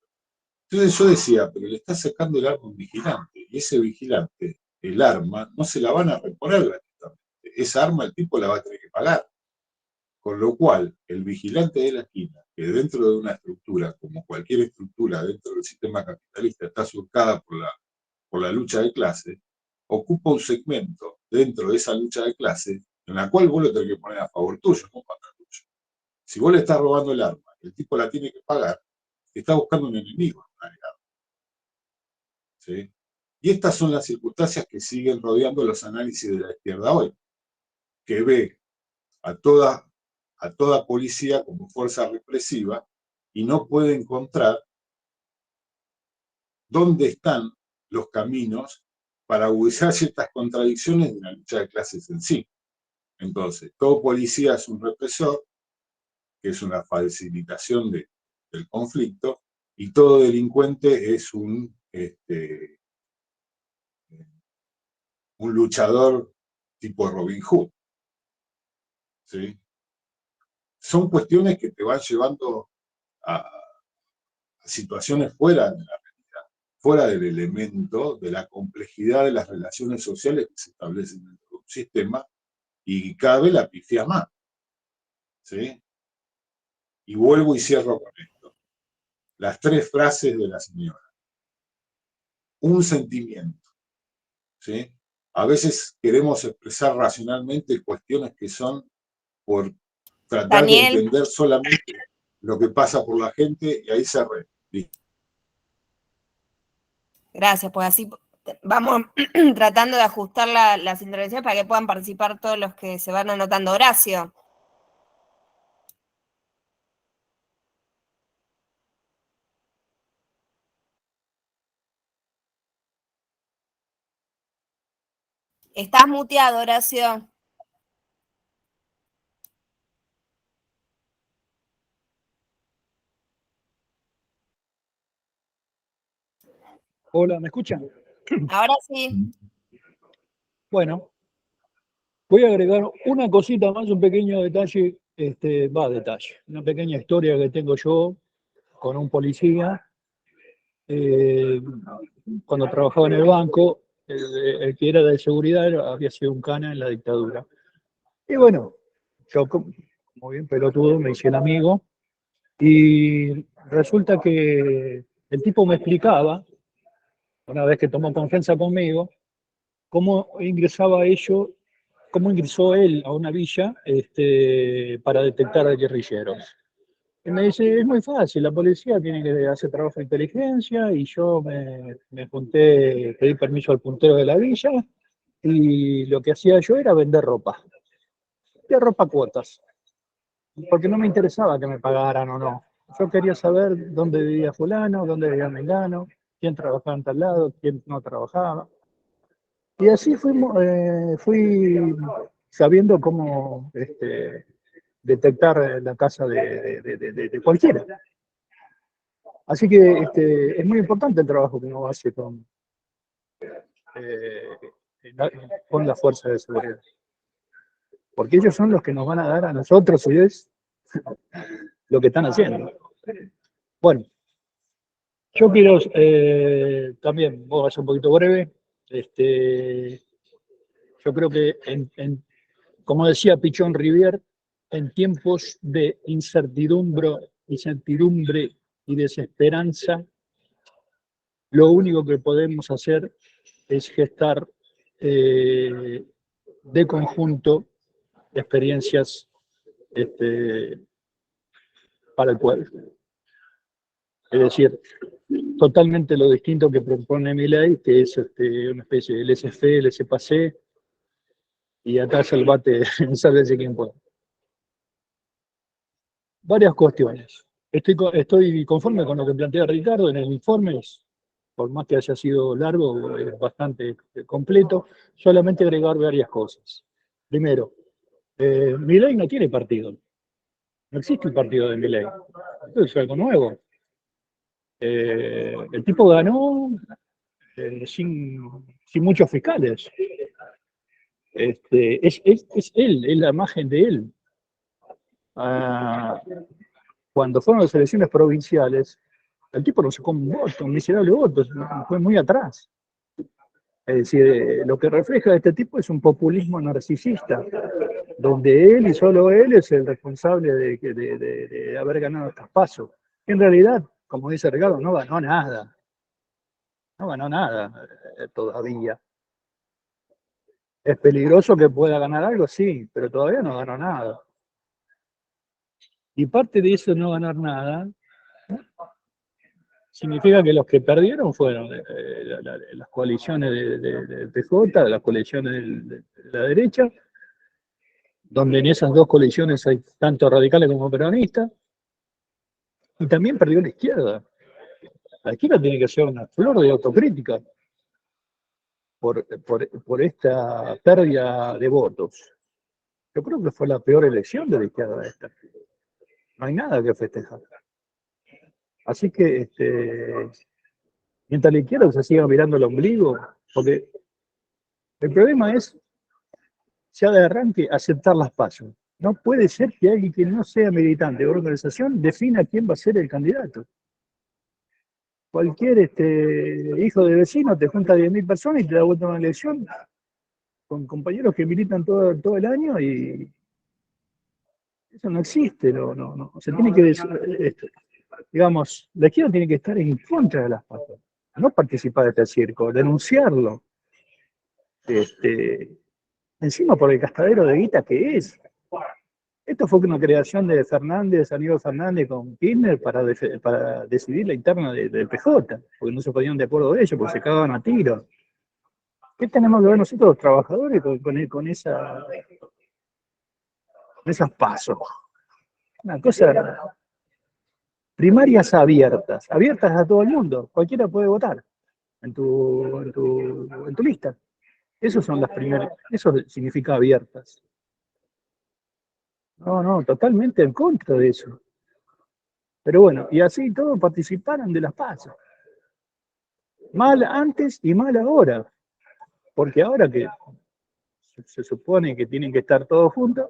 Entonces yo decía, pero le está sacando el arma a un vigilante, y ese vigilante, el arma, no se la van a reponer gratuitamente. Esa arma el tipo la va a tener que pagar. Con lo cual, el vigilante de la esquina, que dentro de una estructura, como cualquier estructura dentro del sistema capitalista, está surcada por la lucha de clase, ocupa un segmento dentro de esa lucha de clase en la cual vos lo tenés que poner a favor tuyo, no contra tuyo. Si vos le estás robando el arma, el tipo la tiene que pagar, está buscando un enemigo. ¿Sí? Y estas son las circunstancias que siguen rodeando los análisis de la izquierda hoy, que ve a toda policía como fuerza represiva y no puede encontrar dónde están los caminos para agudizar ciertas contradicciones de la lucha de clases en sí. Entonces, todo policía es un represor, que es una facilitación del conflicto, y todo delincuente es un luchador tipo Robin Hood. ¿Sí? Son cuestiones que te van llevando a situaciones fuera de la realidad, fuera del elemento, de la complejidad de las relaciones sociales que se establecen dentro de un sistema, y cada vez la pifia más. ¿Sí? Y vuelvo y cierro con esto. Las 3 frases de la señora. Un sentimiento. ¿Sí? A veces queremos expresar racionalmente cuestiones que son por tratar Daniel, de entender solamente lo que pasa por la gente, y ahí cerré. gracias, pues así vamos tratando de ajustar las intervenciones para que puedan participar todos los que se van anotando. Horacio. Estás muteado, Horacio. Hola, ¿me escuchan? Ahora sí. Bueno, voy a agregar una cosita más, un pequeño detalle, detalle, una pequeña historia que tengo yo con un policía. Cuando trabajaba en el banco, el que era de seguridad había sido un cana en la dictadura. Y bueno, yo, muy bien pelotudo, me hice el amigo, y resulta que el tipo me explicaba, una vez que tomó confianza conmigo, cómo cómo ingresó él a una villa para detectar a guerrilleros. Y me dice, es muy fácil, la policía tiene que hacer trabajo de inteligencia, y yo me junté, pedí permiso al puntero de la villa, y lo que hacía yo era vender ropa. De ropa a cuotas, porque no me interesaba que me pagaran o no. Yo quería saber dónde vivía fulano, dónde vivía mengano, quién trabajaba en tal lado, quién no trabajaba. Y así fui sabiendo cómo detectar la casa de cualquiera. Así que es muy importante el trabajo que uno hace eh, con la fuerza de seguridad. Porque ellos son los que nos van a dar a nosotros, y es lo que están haciendo. Bueno, yo quiero también, voy a ser un poquito breve. Yo creo que, como decía Pichón Rivière, en tiempos de incertidumbre y desesperanza, lo único que podemos hacer es gestar de conjunto experiencias para el pueblo. Es decir, totalmente lo distinto que propone mi ley, que es una especie de laissez-faire, laissez-passer, y atrás el bate, sálvese quien pueda. Varias cuestiones. Estoy conforme con lo que plantea Ricardo en el informe, por más que haya sido largo, es bastante completo. Solamente agregar varias cosas. Primero, Milei no tiene partido. No existe un partido de Milei. Esto es algo nuevo. El tipo ganó sin muchos fiscales. Es él, es la imagen de él. Cuando fueron las elecciones provinciales, el tipo no sacó un voto, un miserable voto, fue muy atrás. Es decir, lo que refleja este tipo es un populismo narcisista, donde él y solo él es el responsable de haber ganado estos pasos. En realidad, como dice Ricardo, no ganó nada. No ganó nada todavía. ¿Es peligroso que pueda ganar algo? Sí, pero todavía no ganó nada. Y parte de eso no ganar nada significa que los que perdieron fueron las coaliciones de PJ, las coaliciones de la derecha, donde en esas dos coaliciones hay tanto radicales como peronistas, y también perdió la izquierda. La izquierda tiene que ser una flor de autocrítica, por esta pérdida de votos. Yo creo que fue la peor elección de la izquierda esta. No hay nada que festejar. Así que mientras la izquierda se siga mirando el ombligo, porque el problema es, ya de arranque, aceptar las pasos. No puede ser que alguien que no sea militante de organización defina quién va a ser el candidato. Cualquier hijo de vecino te junta 10.000 personas y te da vuelta a una elección con compañeros que militan todo el año y eso no existe. No. Se tiene que digamos, la izquierda tiene que estar en contra de las pasos, no participar de este circo, denunciarlo. Encima por el gastadero de guita que es. Esto fue una creación de Aníbal Fernández con Kirchner para decidir la interna del PJ, porque no se ponían de acuerdo de ellos, porque se cagaban a tiros. ¿Qué tenemos que ver nosotros los trabajadores con esas pasos? Una cosa, primarias abiertas a todo el mundo, cualquiera puede votar en tu lista. Esas son las primeras, eso significa abiertas. No, totalmente en contra de eso. Pero bueno, y así todos participaron de las PASO. Mal antes y mal ahora. Porque ahora que se supone que tienen que estar todos juntos,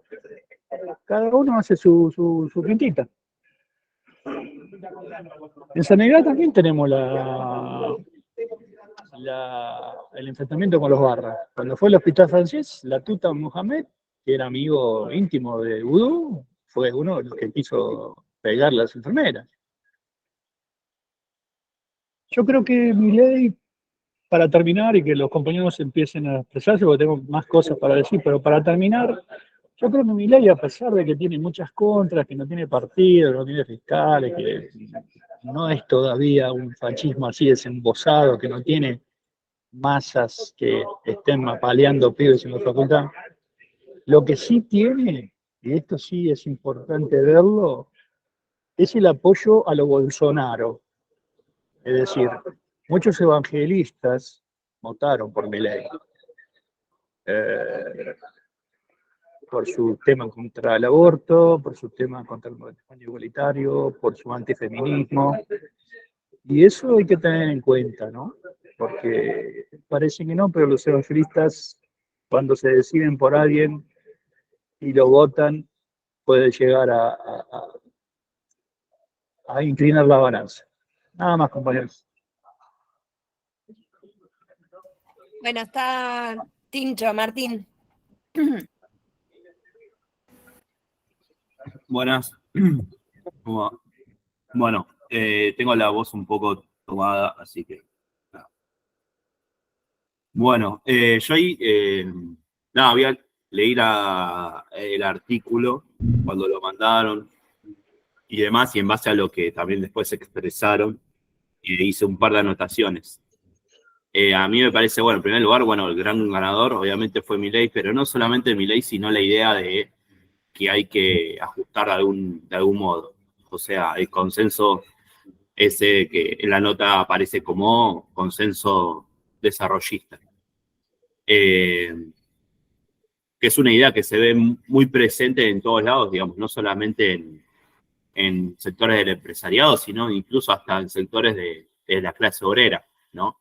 cada uno hace su quintita. En Sanidad también tenemos el enfrentamiento con los barras. Cuando fue al hospital francés, la Tuta Mohamed, que era amigo íntimo de Vudú, fue uno de los que quiso pegarle a las enfermeras. Yo creo que Milei, para terminar y que los compañeros empiecen a expresarse, porque tengo más cosas para decir, pero para terminar, yo creo que Milei, a pesar de que tiene muchas contras, que no tiene partido, no tiene fiscales, que no es todavía un fascismo así desembosado, que no tiene masas que estén apaleando pibes en la facultad, lo que sí tiene, y esto sí es importante verlo, es el apoyo a lo Bolsonaro. Es decir, muchos evangelistas votaron por Milei. Por su tema contra el aborto, por su tema contra el matrimonio igualitario, por su antifeminismo. Y eso hay que tener en cuenta, ¿no? Porque parece que no, pero los evangelistas, cuando se deciden por alguien y lo votan, puede llegar a inclinar la balanza. Nada más, compañeros. Bueno, está Tincho, Martín. Buenas. Bueno, tengo la voz un poco tomada, así que... Bueno, yo ahí, había leído el artículo cuando lo mandaron y demás, y en base a lo que también después se expresaron, hice un par de anotaciones. A mí me parece, bueno, en primer lugar, bueno, el gran ganador obviamente fue Milei, pero no solamente Milei, sino la idea de que hay que ajustar de algún modo. O sea, el consenso ese que en la nota aparece como consenso desarrollista. Que es una idea que se ve muy presente en todos lados, digamos, no solamente en sectores del empresariado, sino incluso hasta en sectores de la clase obrera, ¿no?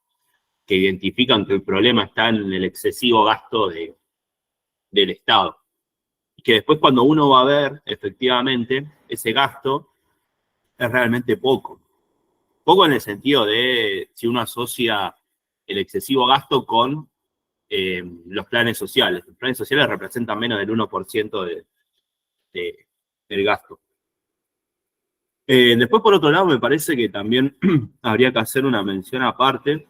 Que identifican que el problema está en el excesivo gasto del Estado. Y que después cuando uno va a ver, efectivamente, ese gasto es realmente poco. Poco en el sentido de si uno asocia el excesivo gasto con los planes sociales. Los planes sociales representan menos del 1% del gasto. Después, por otro lado, me parece que también habría que hacer una mención aparte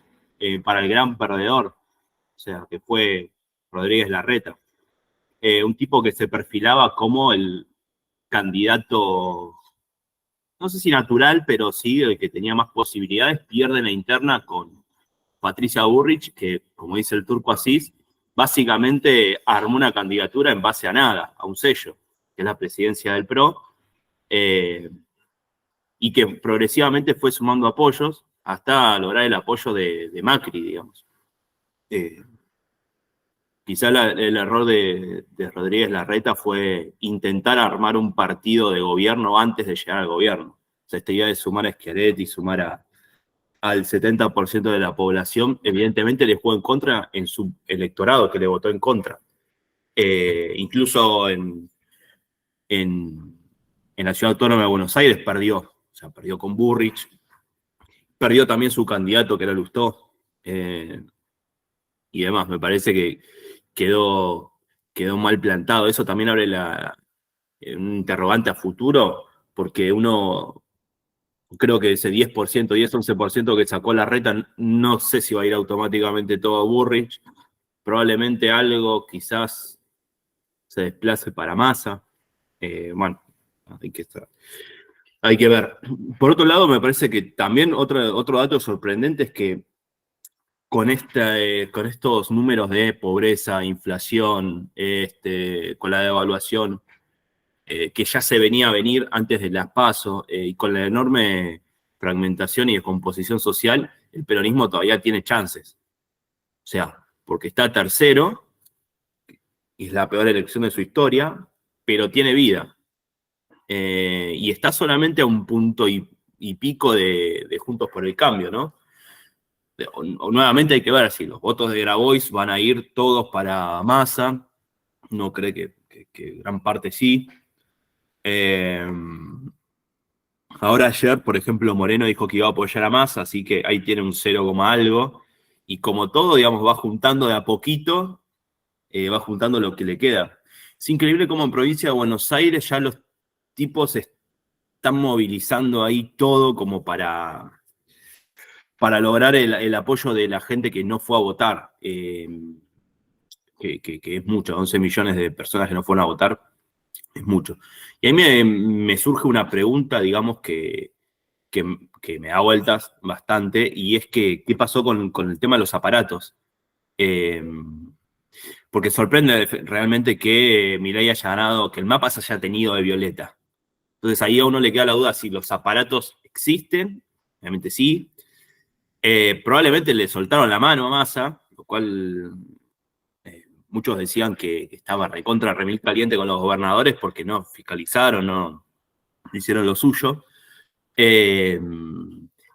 para el gran perdedor, o sea, que fue Rodríguez Larreta. Un tipo que se perfilaba como el candidato, no sé si natural, pero sí el que tenía más posibilidades, pierde en la interna con Patricia Bullrich, que, como dice el Turco Asís, básicamente armó una candidatura en base a nada, a un sello, que es la presidencia del PRO, y que progresivamente fue sumando apoyos hasta lograr el apoyo de Macri, digamos. Quizá el error de Rodríguez Larreta fue intentar armar un partido de gobierno antes de llegar al gobierno. O sea, esta idea de sumar a Schiaretti, sumar al 70% de la población, evidentemente le jugó en contra en su electorado, que le votó en contra. Incluso en la Ciudad Autónoma de Buenos Aires perdió. O sea, perdió con Burrich. Perdió también su candidato, que era Lustó. Y demás, me parece que quedó mal plantado. Eso también abre un interrogante a futuro, porque uno, creo que ese 10%, 10-11% que sacó Larreta, no sé si va a ir automáticamente todo a Burrich. Probablemente algo quizás se desplace para Massa. Bueno, hay que ver. Por otro lado, me parece que también otro dato sorprendente es que con estos números de pobreza, inflación, con la devaluación, que ya se venía a venir antes de las PASO, y con la enorme fragmentación y descomposición social, el peronismo todavía tiene chances. O sea, porque está tercero, y es la peor elección de su historia, pero tiene vida. Y está solamente a un punto y pico de Juntos por el Cambio, ¿no? Nuevamente hay que ver si los votos de Grabois van a ir todos para Massa. No creo que gran parte sí. Ahora ayer, por ejemplo, Moreno dijo que iba a apoyar a Massa, así que ahí tiene un 0, algo. Y como todo, digamos, va juntando de a poquito, va juntando lo que le queda. Es increíble cómo en provincia de Buenos Aires ya los tipos están movilizando ahí todo como para lograr el apoyo de la gente que no fue a votar, que es mucho, 11 millones de personas que no fueron a votar, es mucho. Y ahí me surge una pregunta, digamos, que me da vueltas bastante, y es que, ¿qué pasó con el tema de los aparatos? Porque sorprende realmente que Milei haya ganado, que el mapa se haya tenido de Violeta. Entonces ahí a uno le queda la duda si los aparatos existen, obviamente sí. Probablemente le soltaron la mano a Massa, lo cual muchos decían que estaba recontra remil caliente con los gobernadores porque no fiscalizaron, no hicieron lo suyo. Y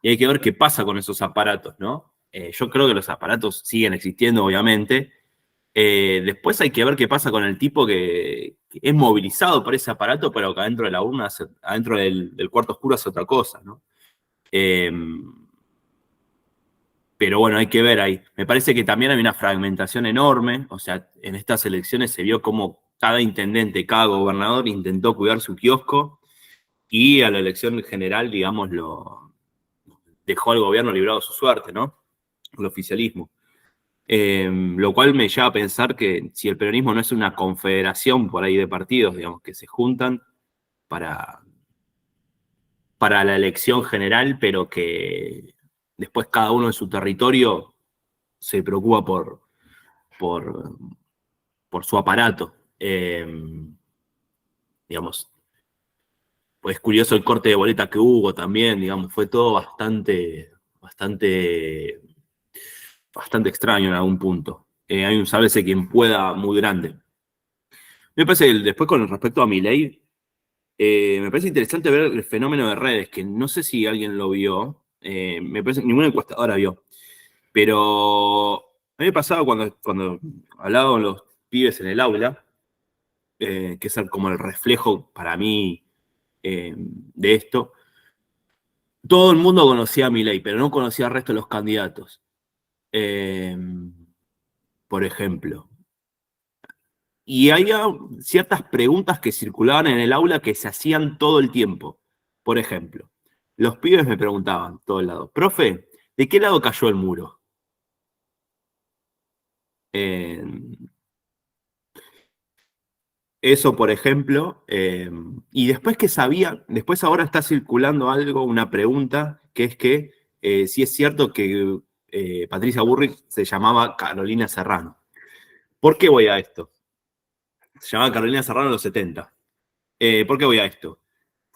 hay que ver qué pasa con esos aparatos, ¿no? Yo creo que los aparatos siguen existiendo, obviamente. Después hay que ver qué pasa con el tipo que es movilizado por ese aparato, pero que adentro de la urna, adentro del cuarto oscuro hace otra cosa, ¿no? Pero bueno, hay que ver ahí. Me parece que también hay una fragmentación enorme. O sea, en estas elecciones se vio como cada intendente, cada gobernador intentó cuidar su kiosco, y a la elección general, digamos, lo dejó al gobierno librado a su suerte, ¿no? El oficialismo. Lo cual me lleva a pensar que si el peronismo no es una confederación por ahí de partidos, digamos, que se juntan para la elección general, pero que después cada uno en su territorio se preocupa por su aparato. Digamos, pues es curioso el corte de boleta que hubo también, digamos, fue todo bastante extraño en algún punto. Hay un sálvese quien pueda muy grande. Me parece que después, con respecto a Milei, me parece interesante ver el fenómeno de redes, que no sé si alguien lo vio. Me parece que ninguna encuestadora vio. Pero a mí me pasaba cuando hablaba con los pibes en el aula, que es como el reflejo para mí de esto. Todo el mundo conocía a Milei, pero no conocía al resto de los candidatos. Por ejemplo. Y había ciertas preguntas que circulaban en el aula que se hacían todo el tiempo. Por ejemplo, los pibes me preguntaban todo el lado: profe, ¿de qué lado cayó el muro? Eso, por ejemplo. Y después después ahora está circulando algo, una pregunta, que es que si es cierto que Patricia Bullrich se llamaba Carolina Serrano. ¿Por qué voy a esto? Se llamaba Carolina Serrano en los 70. ¿Por qué voy a esto?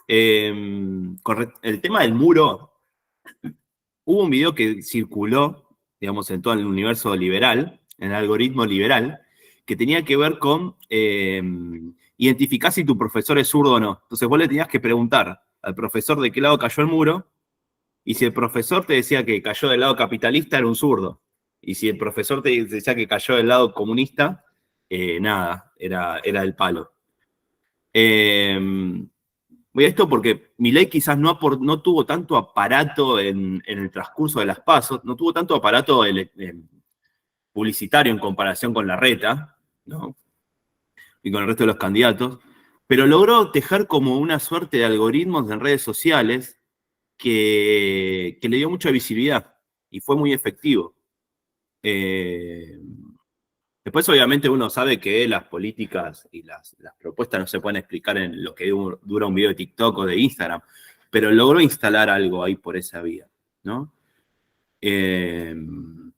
Con el tema del muro, hubo un video que circuló, digamos, en todo el universo liberal, en el algoritmo liberal, que tenía que ver con identificar si tu profesor es zurdo o no. Entonces vos le tenías que preguntar al profesor de qué lado cayó el muro, y si el profesor te decía que cayó del lado capitalista, era un zurdo. Y si el profesor te decía que cayó del lado comunista, nada, era del palo. Voy a esto porque Milei quizás no tuvo tanto aparato en el transcurso de las PASO, no tuvo tanto aparato publicitario en comparación con Larreta, ¿no? Y con el resto de los candidatos, pero logró tejer como una suerte de algoritmos en redes sociales que le dio mucha visibilidad y fue muy efectivo. Después, obviamente, uno sabe que las políticas y las propuestas no se pueden explicar en lo que dura un video de TikTok o de Instagram, pero logró instalar algo ahí por esa vía, ¿no? Entonces,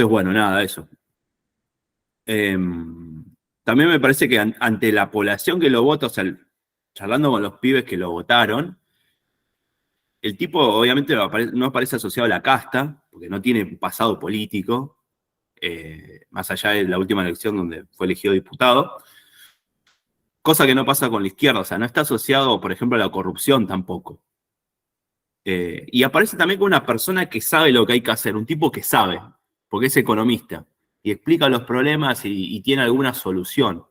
bueno, nada, eso. También me parece que ante la población que lo vota, o sea, charlando con los pibes que lo votaron, el tipo obviamente no aparece asociado a la casta, porque no tiene pasado político, más allá de la última elección donde fue elegido diputado, cosa que no pasa con la izquierda, o sea, no está asociado, por ejemplo, a la corrupción tampoco. Y aparece también como una persona que sabe lo que hay que hacer, un tipo que sabe, porque es economista, y explica los problemas y tiene alguna solución,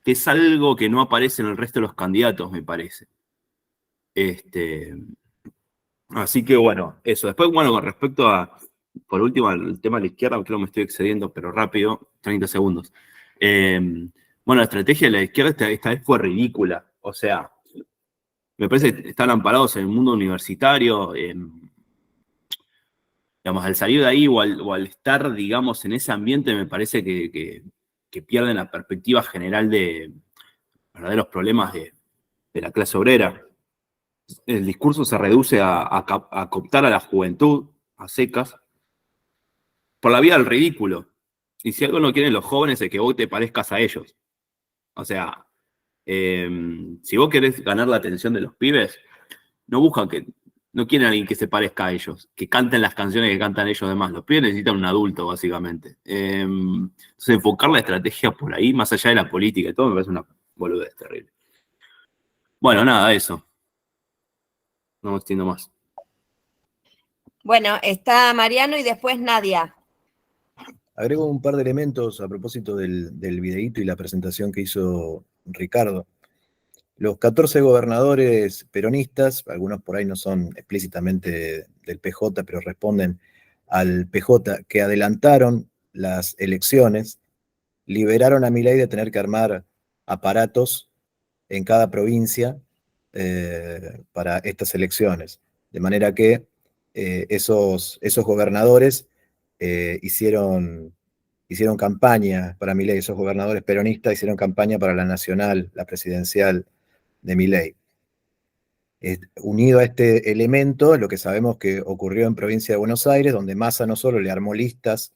que es algo que no aparece en el resto de los candidatos, me parece. Así que bueno, eso. Después, bueno, con respecto a, por último, al tema de la izquierda, creo que me estoy excediendo, pero rápido, 30 segundos. Bueno, la estrategia de la izquierda esta vez fue ridícula. O sea, me parece que están amparados en el mundo universitario. Digamos, al salir de ahí o al estar, digamos, en ese ambiente, me parece que pierden la perspectiva general de verdaderos problemas de la clase obrera. El discurso se reduce a cooptar a la juventud, a secas, por la vía del ridículo. Y si algo no quieren los jóvenes es que vos te parezcas a ellos. O sea, si vos querés ganar la atención de los pibes, no quieren a alguien que se parezca a ellos, que canten las canciones que cantan ellos demás. Los pibes necesitan un adulto, básicamente. Entonces, enfocar la estrategia por ahí, más allá de la política y todo, me parece una boludez terrible. Bueno, nada, eso. No me extiendo más. Bueno, está Mariano y después Nadia. Agrego un par de elementos a propósito del videíto y la presentación que hizo Ricardo. Los 14 gobernadores peronistas, algunos por ahí no son explícitamente del PJ, pero responden al PJ, que adelantaron las elecciones, liberaron a Milei de tener que armar aparatos en cada provincia para estas elecciones. De manera que esos gobernadores hicieron campaña para Milei, esos gobernadores peronistas hicieron campaña para la nacional, la presidencial de Milei. Unido a este elemento, lo que sabemos que ocurrió en provincia de Buenos Aires, donde Massa no solo le armó listas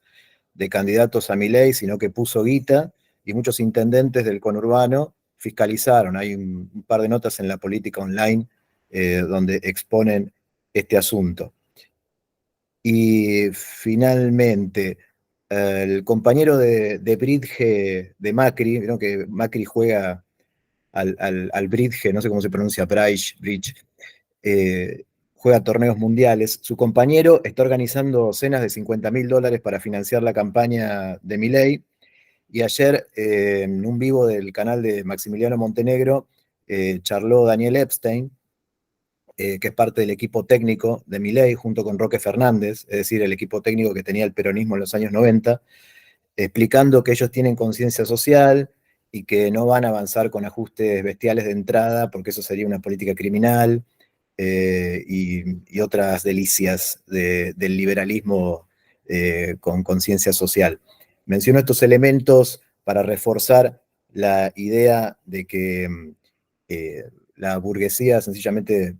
de candidatos a Milei, sino que puso guita, y muchos intendentes del conurbano fiscalizaron. Hay un par de notas en la política online donde exponen este asunto. Y finalmente, el compañero de bridge de Macri, vieron que Macri juega al bridge, no sé cómo se pronuncia, bridge, juega torneos mundiales. Su compañero está organizando cenas de $50.000 para financiar la campaña de Milei. Y ayer, en un vivo del canal de Maximiliano Montenegro, charló Daniel Epstein, que es parte del equipo técnico de Milei, junto con Roque Fernández, es decir, el equipo técnico que tenía el peronismo en los años 90, explicando que ellos tienen conciencia social y que no van a avanzar con ajustes bestiales de entrada, porque eso sería una política criminal y otras delicias del liberalismo con conciencia social. Menciono estos elementos para reforzar la idea de que la burguesía sencillamente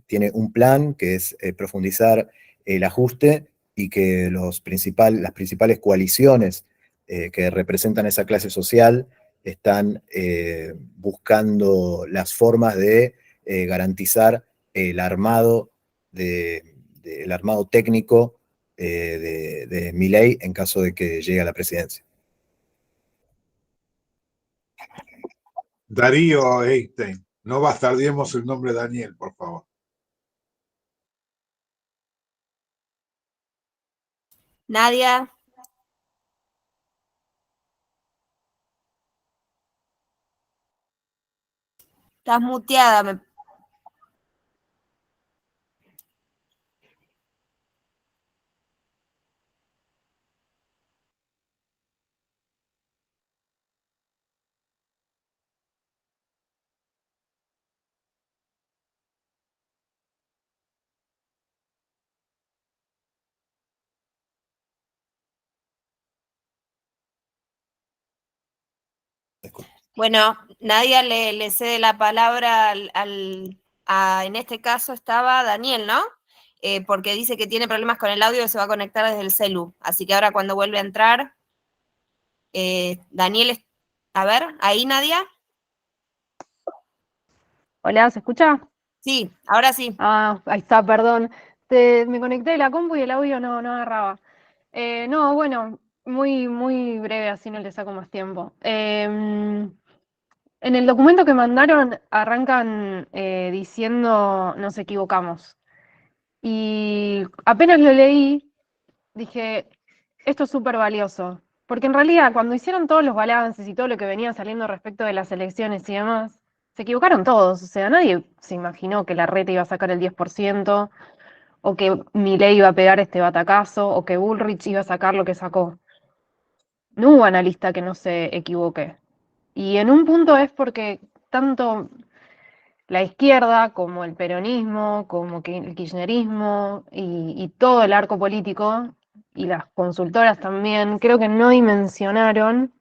tiene un plan que es profundizar el ajuste y que las principales coaliciones que representan esa clase social están buscando las formas de garantizar el armado técnico de Milei en caso de que llegue a la presidencia. Darío Einstein. No bastardiemos el nombre de Daniel, por favor. Nadia. Estás muteada. Bueno, Nadia le cede la palabra en este caso estaba Daniel, ¿no? Porque dice que tiene problemas con el audio y se va a conectar desde el celu. Así que ahora cuando vuelve a entrar, Daniel, a ver, ahí Nadia. Hola, ¿se escucha? Sí, ahora sí. Ah, ahí está, perdón. Me conecté de la compu y el audio no agarraba. No, bueno, muy breve, así no le saco más tiempo. En el documento que mandaron arrancan diciendo nos equivocamos. Y apenas lo leí, dije, esto es súper valioso. Porque en realidad, cuando hicieron todos los balances y todo lo que venía saliendo respecto de las elecciones y demás, se equivocaron todos. O sea, nadie se imaginó que la Reta iba a sacar el 10%, o que Milei iba a pegar este batacazo, o que Bullrich iba a sacar lo que sacó. No hubo analista que no se equivoque. Y en un punto es porque tanto la izquierda como el peronismo, como que el kirchnerismo y todo el arco político y las consultoras también, creo que no dimensionaron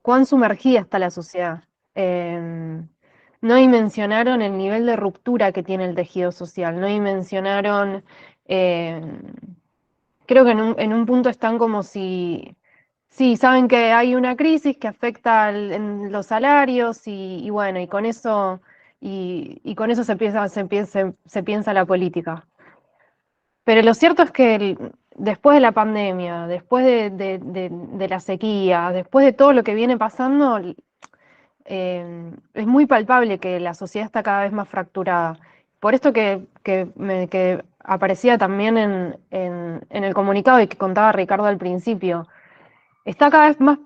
cuán sumergida está la sociedad. No dimensionaron el nivel de ruptura que tiene el tejido social, no dimensionaron, eh, creo que en un punto están como si, sí, saben que hay una crisis que afecta en los salarios y bueno, y con eso se piensa la política. Pero lo cierto es que después de la pandemia, después de la sequía, después de todo lo que viene pasando, es muy palpable que la sociedad está cada vez más fracturada. Por esto que aparecía también en el comunicado y que contaba Ricardo al principio, está cada vez más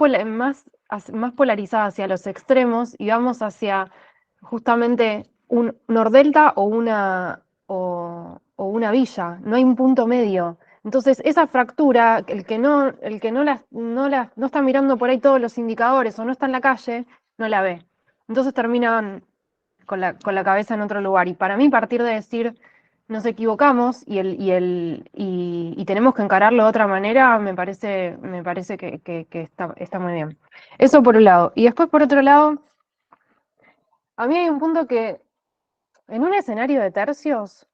polarizada hacia los extremos y vamos hacia justamente un Nordelta o una villa, no hay un punto medio. Entonces, esa fractura, no está mirando por ahí todos los indicadores o no está en la calle, no la ve. Entonces terminan con la cabeza en otro lugar. Y para mí, partir de decir nos equivocamos y tenemos que encararlo de otra manera, me parece que está muy bien. Eso por un lado. Y después, por otro lado, a mí hay un punto que en un escenario de tercios,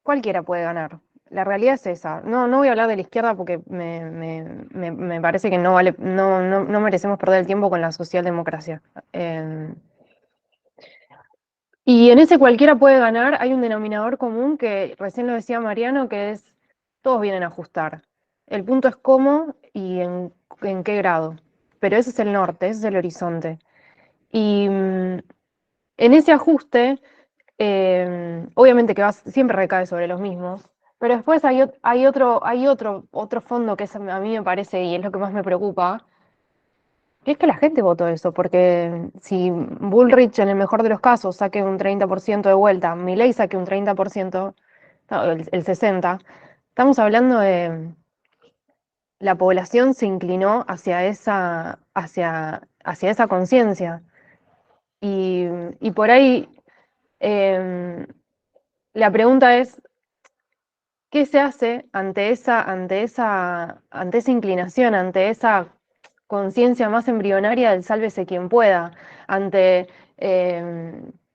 cualquiera puede ganar. La realidad es esa. No voy a hablar de la izquierda porque me parece que no merecemos perder el tiempo con la socialdemocracia. Y en ese cualquiera puede ganar, hay un denominador común que recién lo decía Mariano, que es todos vienen a ajustar. El punto es cómo y en qué grado. Pero ese es el norte, ese es el horizonte. Y en ese ajuste, obviamente que siempre recae sobre los mismos, pero después hay otro fondo que a mí me parece, y es lo que más me preocupa, que es que la gente votó eso, porque si Bullrich en el mejor de los casos saque un 30% de vuelta, Milei saque un 30%, no, el 60%, estamos hablando de la población se inclinó hacia esa conciencia. Y por ahí la pregunta es, ¿qué se hace ante esa inclinación, ante esa conciencia más embrionaria del sálvese quien pueda? Ante,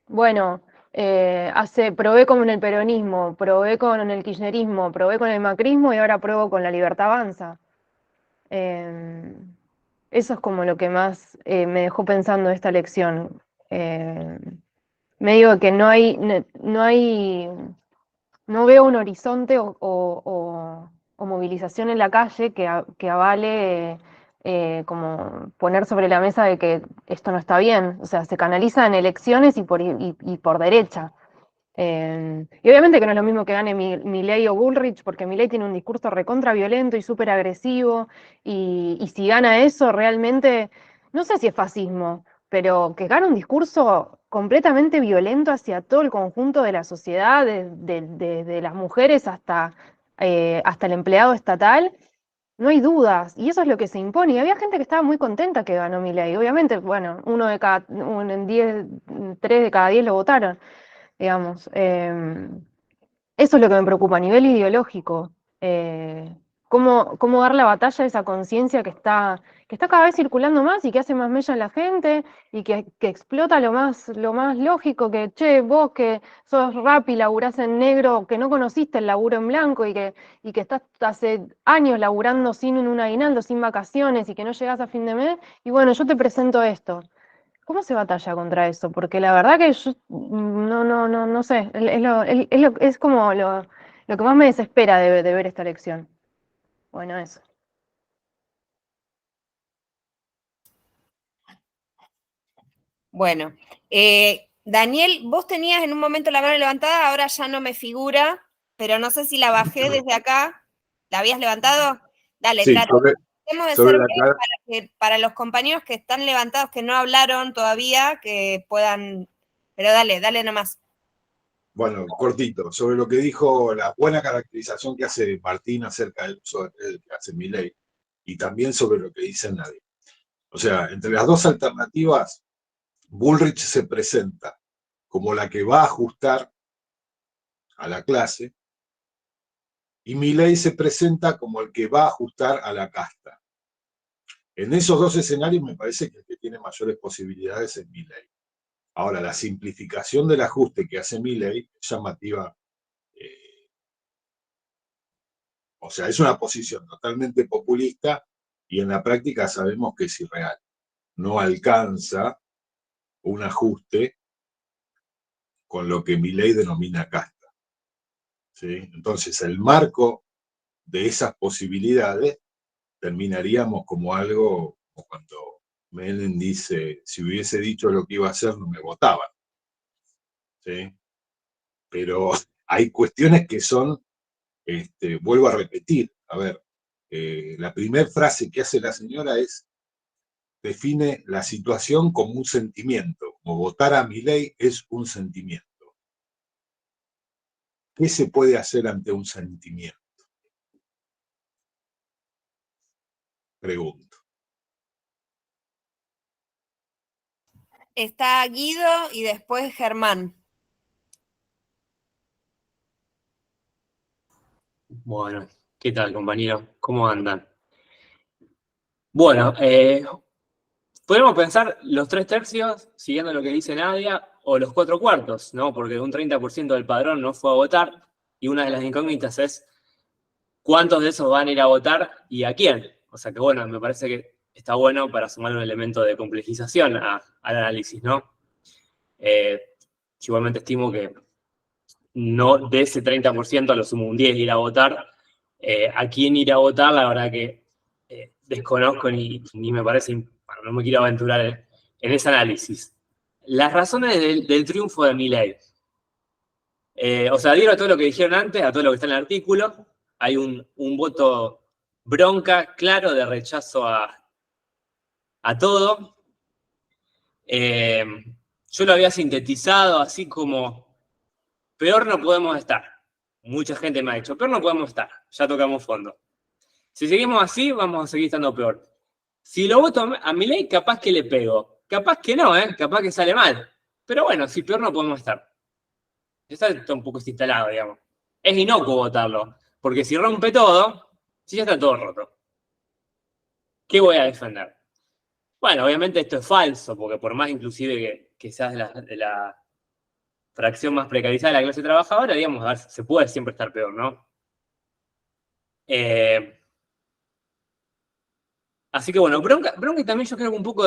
bueno, probé con el peronismo, probé con el kirchnerismo, probé con el macrismo y ahora pruebo con la Libertad Avanza. Eso es como lo que más me dejó pensando esta elección. Me digo que no veo un horizonte o movilización en la calle que avale como poner sobre la mesa de que esto no está bien. O sea, se canaliza en elecciones y por derecha. Y obviamente que no es lo mismo que gane Milei o Bullrich, porque Milei tiene un discurso recontra violento y súper agresivo, y si gana eso realmente, no sé si es fascismo, pero que gana un discurso completamente violento hacia todo el conjunto de la sociedad, desde las mujeres hasta el empleado estatal. No hay dudas, y eso es lo que se impone. Y había gente que estaba muy contenta que ganó Milei. Obviamente, bueno, 3 de cada 10 lo votaron, digamos. Eso es lo que me preocupa a nivel ideológico. Cómo dar la batalla a esa conciencia que está cada vez circulando más y que hace más mella en la gente y que explota lo más lógico, que, che, vos que sos rap y laburás en negro, que no conociste el laburo en blanco y que estás hace años laburando sin un aguinaldo, sin vacaciones y que no llegás a fin de mes, y bueno, yo te presento esto. ¿Cómo se batalla contra eso? Porque la verdad que yo no sé, es como lo que más me desespera de ver esta elección. Bueno, eso. Bueno, Daniel, vos tenías en un momento la mano levantada, ahora ya no me figura, pero no sé si la bajé desde acá. ¿La habías levantado? Dale, Sí, tratemos de sobre ser la breves para los compañeros que están levantados, que no hablaron todavía, que puedan... Pero dale nomás. Bueno, cortito, sobre lo que dijo, la buena caracterización que hace Martín acerca del uso de redes que hace Milei, y también sobre lo que dice Nadie. O sea, entre las dos alternativas, Bullrich se presenta como la que va a ajustar a la clase, y Milei se presenta como el que va a ajustar a la casta. En esos dos escenarios me parece que el que tiene mayores posibilidades es Milei. Ahora, la simplificación del ajuste que hace Milei es llamativa. O sea, es una posición totalmente populista y en la práctica sabemos que es irreal. No alcanza un ajuste con lo que Milei denomina casta. ¿Sí? Entonces, el marco de esas posibilidades terminaríamos como algo como cuando Menem dice, si hubiese dicho lo que iba a hacer, no me votaban. ¿Sí? Pero hay cuestiones que son, vuelvo a repetir, a ver, la primera frase que hace la señora define la situación como un sentimiento, como votar a Milei es un sentimiento. ¿Qué se puede hacer ante un sentimiento? Pregunto. Está Guido y después Germán. Bueno, ¿qué tal, compañero? ¿Cómo andan? Bueno, podemos pensar los 3/3, siguiendo lo que dice Nadia, o los 4/4, ¿no? Porque un 30% del padrón no fue a votar, y una de las incógnitas es cuántos de esos van a ir a votar y a quién. O sea que, bueno, me parece que está bueno para sumar un elemento de complejización al análisis, ¿no? Igualmente estimo que no de ese 30% lo sumo un 10 ir a votar. ¿A quién ir a votar? La verdad que desconozco ni me parece, bueno, no me quiero aventurar en ese análisis. Las razones del triunfo de Milei. O sea, adhiero a todo lo que dijeron antes, a todo lo que está en el artículo. Hay un voto bronca, claro, de rechazo a todo. Yo lo había sintetizado así como, peor no podemos estar. Mucha gente me ha dicho, peor no podemos estar, ya tocamos fondo. Si seguimos así, vamos a seguir estando peor. Si lo voto a Milei, capaz que le pego. Capaz que no, capaz que sale mal. Pero bueno, si peor no podemos estar. Está un poco instalado, digamos. Es inocuo votarlo, porque si rompe todo, si ya está todo roto, ¿qué voy a defender? Bueno, obviamente esto es falso, porque por más inclusive que seas de la fracción más precarizada de la clase trabajadora, digamos, a ver, se puede siempre estar peor, ¿no? Así que bueno, bronca también yo creo que un poco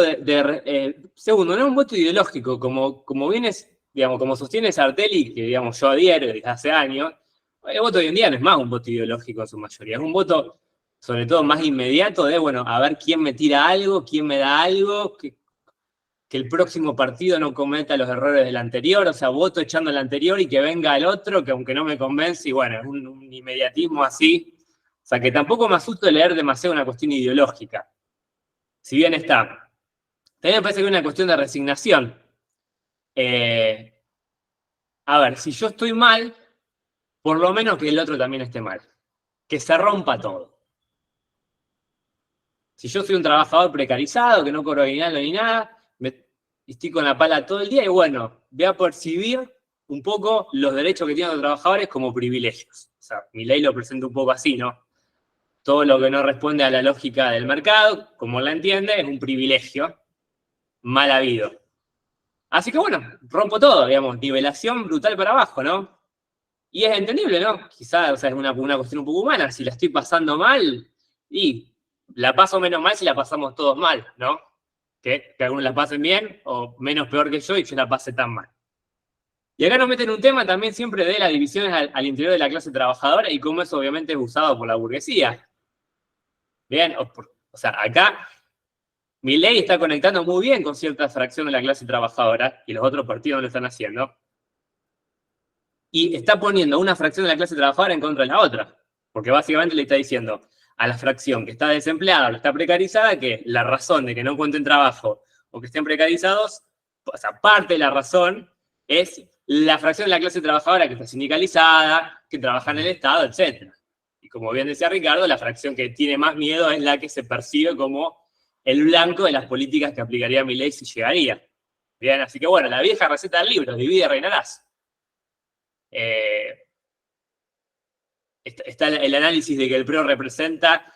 segundo, no es un voto ideológico, como vienes, digamos, como sostiene Sartelli, que digamos yo adhiero desde hace años, el voto hoy en día no es más un voto ideológico en su mayoría, es un voto sobre todo más inmediato, de, bueno, a ver quién me tira algo, quién me da algo, que el próximo partido no cometa los errores del anterior, o sea, voto echando al anterior y que venga el otro, que aunque no me convence, y bueno, es un inmediatismo así. O sea, que tampoco me asusto de leer demasiado una cuestión ideológica. Si bien está. También me parece que es una cuestión de resignación. A ver, si yo estoy mal, por lo menos que el otro también esté mal. Que se rompa todo. Si yo soy un trabajador precarizado, que no cobro aguinaldo ni nada, estoy con la pala todo el día y bueno, voy a percibir un poco los derechos que tienen los trabajadores como privilegios. O sea, mi ley lo presenta un poco así, ¿no? Todo lo que no responde a la lógica del mercado, como la entiende, es un privilegio mal habido. Así que bueno, rompo todo, digamos, nivelación brutal para abajo, ¿no? Y es entendible, ¿no? Quizás, o sea, es una cuestión un poco humana. Si la estoy pasando mal, y la paso menos mal si la pasamos todos mal, ¿no? Que algunos la pasen bien o menos peor que yo y yo la pase tan mal. Y acá nos meten un tema también siempre de las divisiones al interior de la clase trabajadora y cómo eso obviamente es usado por la burguesía. Bien, o sea, acá Milei está conectando muy bien con cierta fracción de la clase trabajadora y los otros partidos no lo están haciendo. Y está poniendo una fracción de la clase trabajadora en contra de la otra. Porque básicamente le está diciendo a la fracción que está desempleada o está precarizada que la razón de que no encuentren trabajo o que estén precarizados, o sea, parte de la razón es la fracción de la clase trabajadora que está sindicalizada, que trabaja en el Estado, etc. Y como bien decía Ricardo, la fracción que tiene más miedo es la que se percibe como el blanco de las políticas que aplicaría Milei si llegaría. Bien, así que bueno, la vieja receta del libro, divide y reinarás. Está el análisis de que el PRO representa,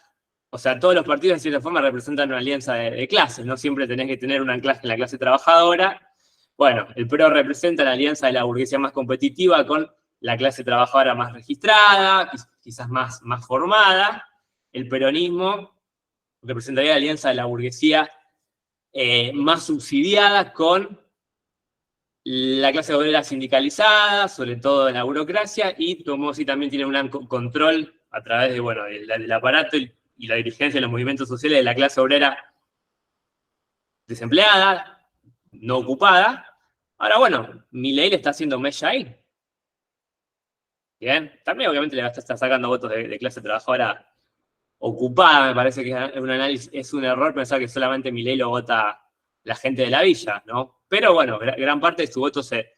o sea, todos los partidos en cierta forma representan una alianza de clases, no siempre tenés que tener una clase en la clase trabajadora. Bueno, el PRO representa la alianza de la burguesía más competitiva con la clase trabajadora más registrada, quizás más formada. El peronismo representaría la alianza de la burguesía más subsidiada con la clase obrera sindicalizada, sobre todo en la burocracia, y como si también tiene un control a través de, bueno, del aparato y la dirigencia de los movimientos sociales de la clase obrera desempleada, no ocupada. Ahora, bueno, Milei le está haciendo mella ahí. Bien, también obviamente le está sacando votos de clase trabajadora ocupada, me parece que es un error pensar que solamente Milei lo vota la gente de la villa, ¿no? Pero bueno, gran parte de su voto se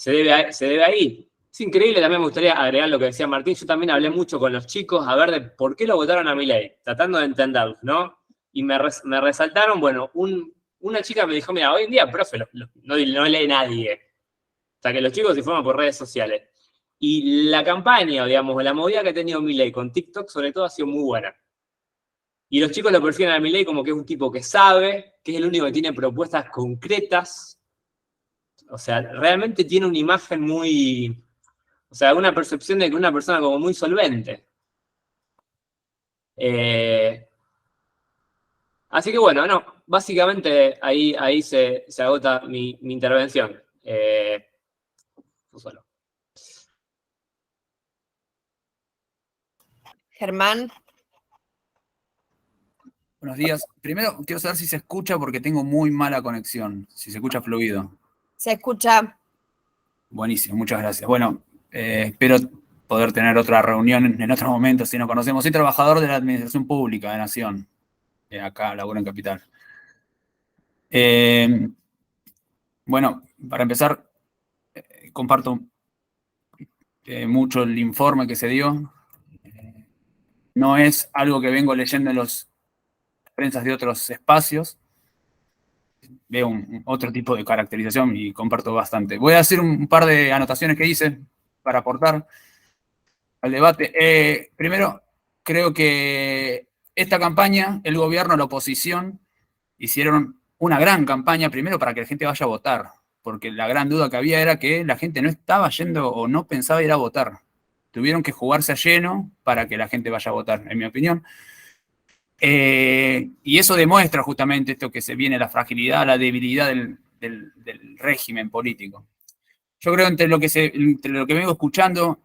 debe ahí. Es increíble, también me gustaría agregar lo que decía Martín, yo también hablé mucho con los chicos a ver de por qué lo votaron a Milei, tratando de entenderlo, ¿no? Y me resaltaron, bueno, una chica me dijo, mira, hoy en día, profe, no lee nadie. O sea, que los chicos se informan por redes sociales. Y la campaña, digamos, la movida que ha tenido Milei con TikTok, sobre todo, ha sido muy buena. Y los chicos lo perciben a Milei como que es un tipo que sabe, que es el único que tiene propuestas concretas. O sea, realmente tiene una imagen muy... O sea, una percepción de que una persona como muy solvente. Así que bueno, no, básicamente ahí se agota mi intervención. Solo. Germán. Buenos días. Primero, quiero saber si se escucha porque tengo muy mala conexión. Si se escucha fluido. Se escucha. Buenísimo, muchas gracias. Bueno, espero poder tener otra reunión en otro momento si nos conocemos. Soy trabajador de la Administración Pública de Nación. Acá laburo en Capital. Bueno, para empezar, comparto mucho el informe que se dio. No es algo que vengo leyendo en las prensas de otros espacios. Veo otro tipo de caracterización y comparto bastante. Voy a hacer un par de anotaciones que hice para aportar al debate. Primero, creo que esta campaña, el gobierno, la oposición, hicieron una gran campaña, primero para que la gente vaya a votar, porque la gran duda que había era que la gente no estaba yendo o no pensaba ir a votar. Tuvieron que jugarse a lleno para que la gente vaya a votar, en mi opinión. Y eso demuestra justamente esto que se viene, la fragilidad, la debilidad del régimen político. Yo creo entre lo que vengo escuchando,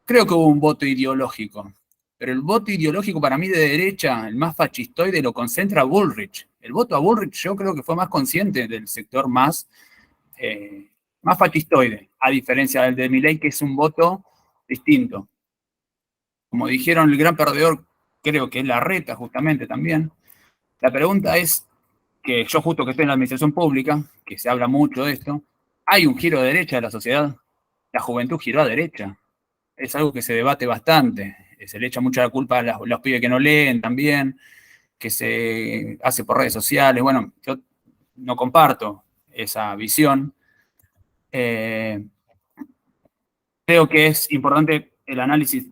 creo que hubo un voto ideológico. pero el voto ideológico para mí de derecha, el más fascistoide, lo concentra Bullrich. El voto a Bullrich yo creo que fue más consciente del sector más fascistoide, a diferencia del de Milei, que es un voto distinto. Como dijeron, el gran perdedor creo que es Larreta, justamente también. La pregunta es, que yo justo que estoy en la administración pública, que se habla mucho de esto, ¿hay un giro de derecha de la sociedad? La juventud giró a derecha. Es algo que se debate bastante. Se le echa mucha la culpa a los pibes que no leen también, que se hace por redes sociales. Bueno, yo no comparto esa visión. Creo que es importante el análisis,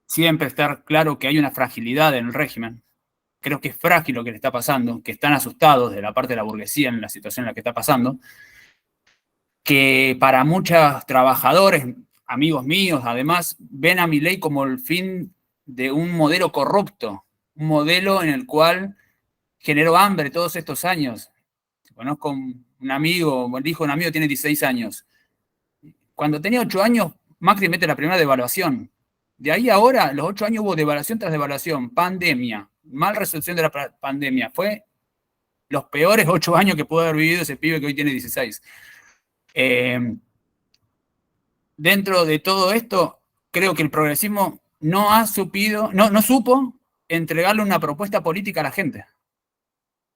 siempre estar claro que hay una fragilidad en el régimen. Creo que es frágil lo que le está pasando, que están asustados de la parte de la burguesía en la situación en la que está pasando, que para muchos trabajadores, amigos míos, además, ven a Milei como el fin de un modelo corrupto, un modelo en el cual generó hambre todos estos años. Conozco un amigo, el hijo de un amigo tiene 16 años. Cuando tenía 8 años, Macri mete la primera devaluación. De ahí a ahora, los 8 años hubo devaluación tras devaluación, pandemia, mal resolución de la pandemia. Fue los peores 8 años que pudo haber vivido ese pibe que hoy tiene 16. Dentro de todo esto, creo que el progresismo no supo entregarle una propuesta política a la gente.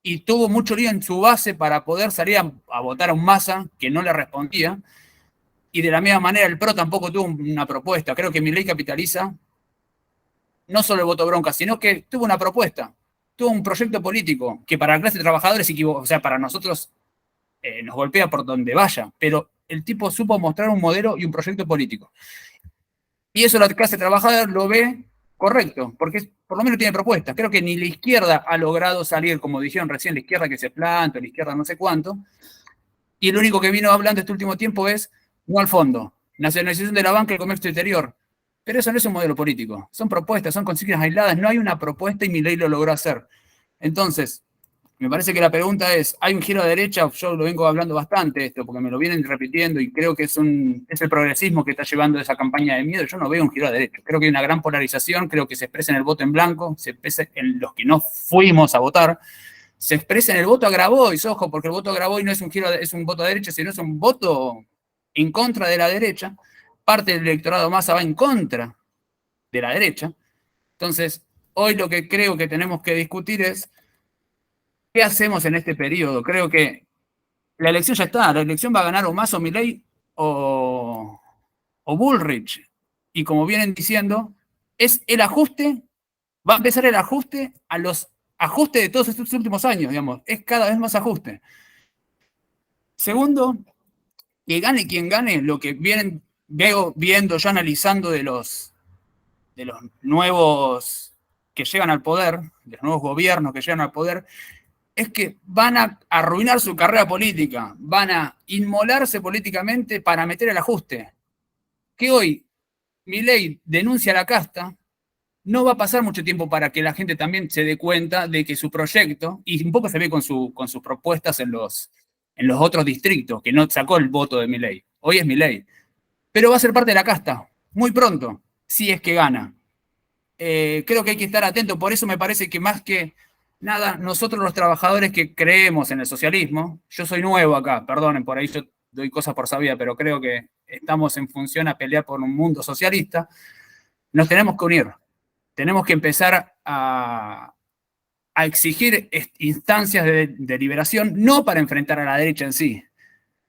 Y tuvo mucho lío en su base para poder salir a votar a un Massa que no le respondía. Y de la misma manera el PRO tampoco tuvo una propuesta. Creo que Milei capitaliza no solo el voto bronca, sino que tuvo una propuesta. Tuvo un proyecto político que para la clase de trabajadores, o sea, para nosotros nos golpea por donde vaya. Pero el tipo supo mostrar un modelo y un proyecto político. Y eso la clase trabajadora lo ve correcto, porque por lo menos tiene propuestas. Creo que ni la izquierda ha logrado salir, como dijeron recién, la izquierda que se planta, la izquierda no sé cuánto. Y lo único que vino hablando este último tiempo es no al fondo, nacionalización de la banca y el comercio exterior. Pero eso no es un modelo político. Son propuestas, son consignas aisladas. No hay una propuesta y Milei lo logró hacer. Entonces, me parece que la pregunta es, ¿hay un giro a derecha? Yo lo vengo hablando bastante esto, porque me lo vienen repitiendo y creo que es el progresismo que está llevando esa campaña de miedo. Yo no veo un giro a derecha. Creo que hay una gran polarización, creo que se expresa en el voto en blanco, se expresa en los que no fuimos a votar, se expresa en el voto a Grabois, ojo, porque el voto a Grabois no es un giro, es un voto a derecha, sino es un voto en contra de la derecha. Parte del electorado Massa va en contra de la derecha. Entonces, hoy lo que creo que tenemos que discutir es ¿qué hacemos en este periodo? Creo que la elección ya está. La elección va a ganar o Massa o Milei o Bullrich. Y como vienen diciendo, es el ajuste, va a empezar el ajuste a los ajustes de todos estos últimos años, digamos. Es cada vez más ajuste. Segundo, que gane quien gane, lo que veo viendo, yo analizando de los nuevos que llegan al poder, de los nuevos gobiernos que llegan al poder, es que van a arruinar su carrera política, van a inmolarse políticamente para meter el ajuste. Que hoy Milei denuncia a la casta, no va a pasar mucho tiempo para que la gente también se dé cuenta de que su proyecto, y un poco se ve con sus propuestas en los otros distritos, que no sacó el voto de Milei. Hoy es Milei. Pero va a ser parte de la casta, muy pronto, si es que gana. Creo que hay que estar atento, por eso me parece que más que nada, nosotros los trabajadores que creemos en el socialismo, yo soy nuevo acá, perdonen, por ahí yo doy cosas por sabida, pero creo que estamos en función a pelear por un mundo socialista, nos tenemos que unir, tenemos que empezar a exigir instancias de liberación, no para enfrentar a la derecha en sí,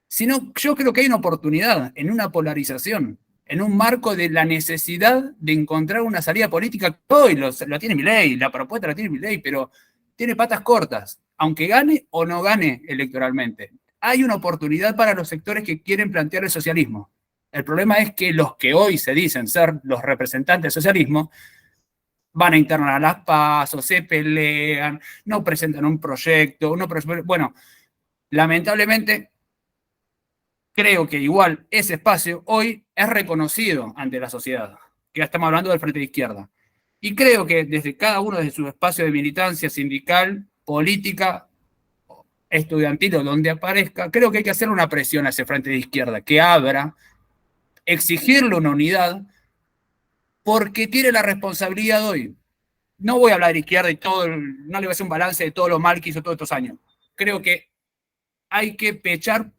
sino yo creo que hay una oportunidad en una polarización, en un marco de la necesidad de encontrar una salida política que hoy la tiene Milei, la propuesta la tiene Milei, pero tiene patas cortas, aunque gane o no gane electoralmente. Hay una oportunidad para los sectores que quieren plantear el socialismo. El problema es que los que hoy se dicen ser los representantes del socialismo van a internar a las PASO, se pelean, no presentan un proyecto, bueno, lamentablemente creo que igual ese espacio hoy es reconocido ante la sociedad, que ya estamos hablando del Frente de Izquierda. Y creo que desde cada uno de sus espacios de militancia sindical, política, estudiantil o donde aparezca, creo que hay que hacer una presión a ese Frente de Izquierda, que abra, exigirle una unidad porque tiene la responsabilidad hoy. No voy a hablar de izquierda y todo, no le voy a hacer un balance de todo lo mal que hizo todos estos años. Creo que hay que pechar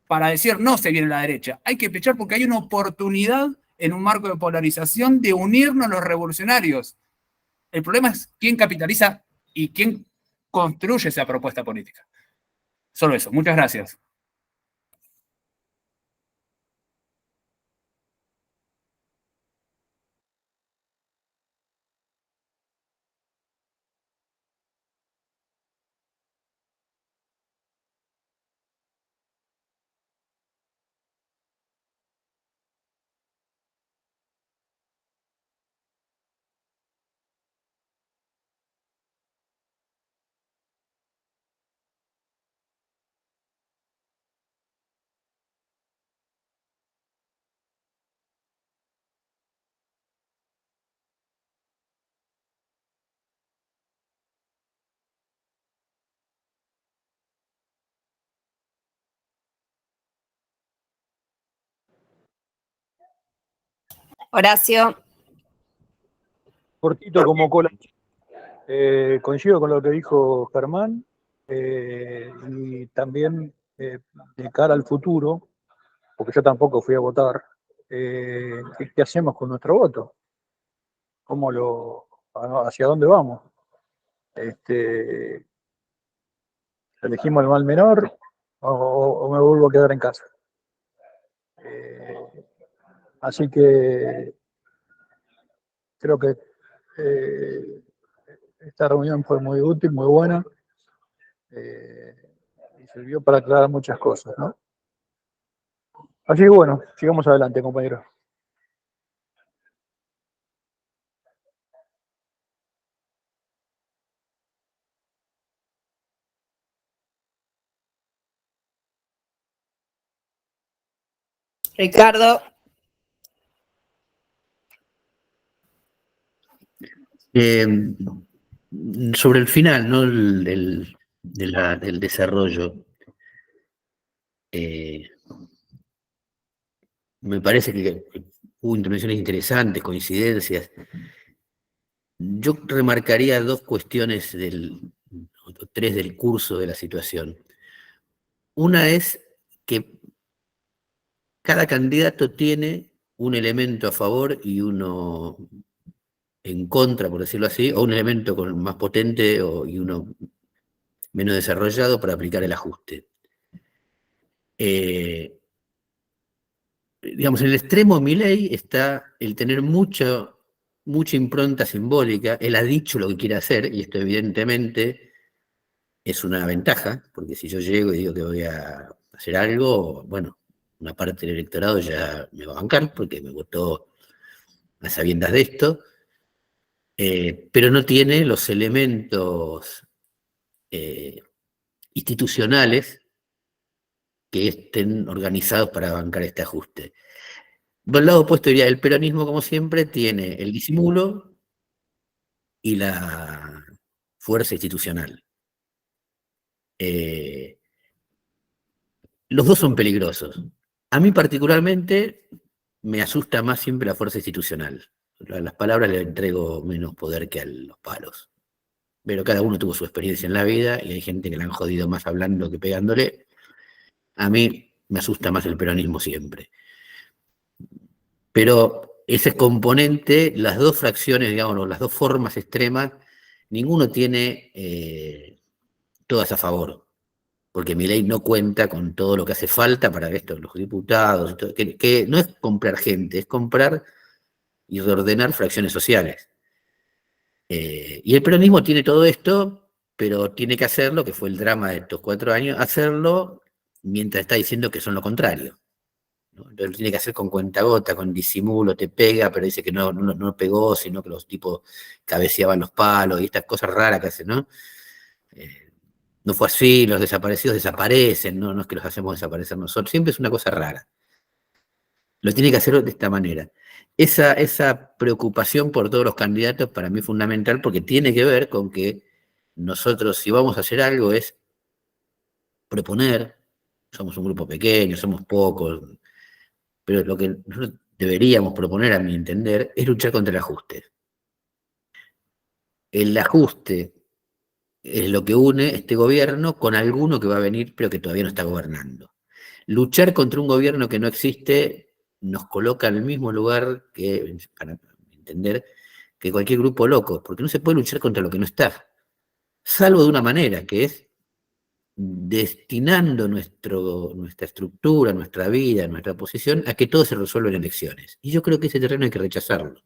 para decir no se viene la derecha. Hay que pechar porque hay una oportunidad en un marco de polarización de unirnos los revolucionarios. El problema es quién capitaliza y quién construye esa propuesta política. Solo eso. Muchas gracias. Horacio. Cortito como cola. Coincido con lo que dijo Germán y también de cara al futuro, porque yo tampoco fui a votar, ¿qué hacemos con nuestro voto? ¿Hacia dónde vamos? ¿Elegimos el mal menor o me vuelvo a quedar en casa? Así que creo que esta reunión fue muy útil, muy buena, y sirvió para aclarar muchas cosas, ¿no? Así que bueno, sigamos adelante, compañeros. Ricardo. Sobre el final, ¿no? Del desarrollo, me parece que hubo intervenciones interesantes, coincidencias. Yo remarcaría dos cuestiones tres del curso de la situación. Una es que cada candidato tiene un elemento a favor y uno en contra, por decirlo así, o un elemento más potente y uno menos desarrollado para aplicar el ajuste. Digamos, en el extremo Milei está el tener mucha impronta simbólica. Él ha dicho lo que quiere hacer, y esto evidentemente es una ventaja, porque si yo llego y digo que voy a hacer algo, bueno, una parte del electorado ya me va a bancar, porque me votó a sabiendas de esto, pero no tiene los elementos institucionales que estén organizados para bancar este ajuste. Del lado opuesto diría, el peronismo, como siempre, tiene el disimulo y la fuerza institucional. Los dos son peligrosos. A mí particularmente me asusta más siempre la fuerza institucional. A las palabras le entrego menos poder que a los palos. Pero cada uno tuvo su experiencia en la vida y hay gente que la han jodido más hablando que pegándole. A mí me asusta más el peronismo siempre. Pero ese componente, las dos fracciones, digamos, las dos formas extremas, ninguno tiene todas a favor, porque Milei no cuenta con todo lo que hace falta para esto, los diputados, que no es comprar gente, es comprar y reordenar fracciones sociales. Y el peronismo tiene todo esto, pero tiene que hacerlo, que fue el drama de estos 4 años, hacerlo mientras está diciendo que son lo contrario. Lo tiene que hacer con cuentagota, con disimulo, te pega, pero dice que no pegó, sino que los tipos cabeceaban los palos y estas cosas raras que hacen, ¿no? No fue así, los desaparecidos desaparecen, no es que los hacemos desaparecer nosotros, siempre es una cosa rara. Lo tiene que hacer de esta manera. Esa preocupación por todos los candidatos para mí es fundamental porque tiene que ver con que nosotros, si vamos a hacer algo, es proponer. Somos un grupo pequeño, somos pocos, pero lo que nosotros deberíamos proponer, a mi entender, es luchar contra el ajuste. El ajuste es lo que une este gobierno con alguno que va a venir, pero que todavía no está gobernando. Luchar contra un gobierno que no existe nos coloca en el mismo lugar que, para entender, que cualquier grupo loco, porque no se puede luchar contra lo que no está, salvo de una manera, que es destinando nuestra estructura, nuestra vida, nuestra posición, a que todo se resuelva en elecciones. Y yo creo que ese terreno hay que rechazarlo.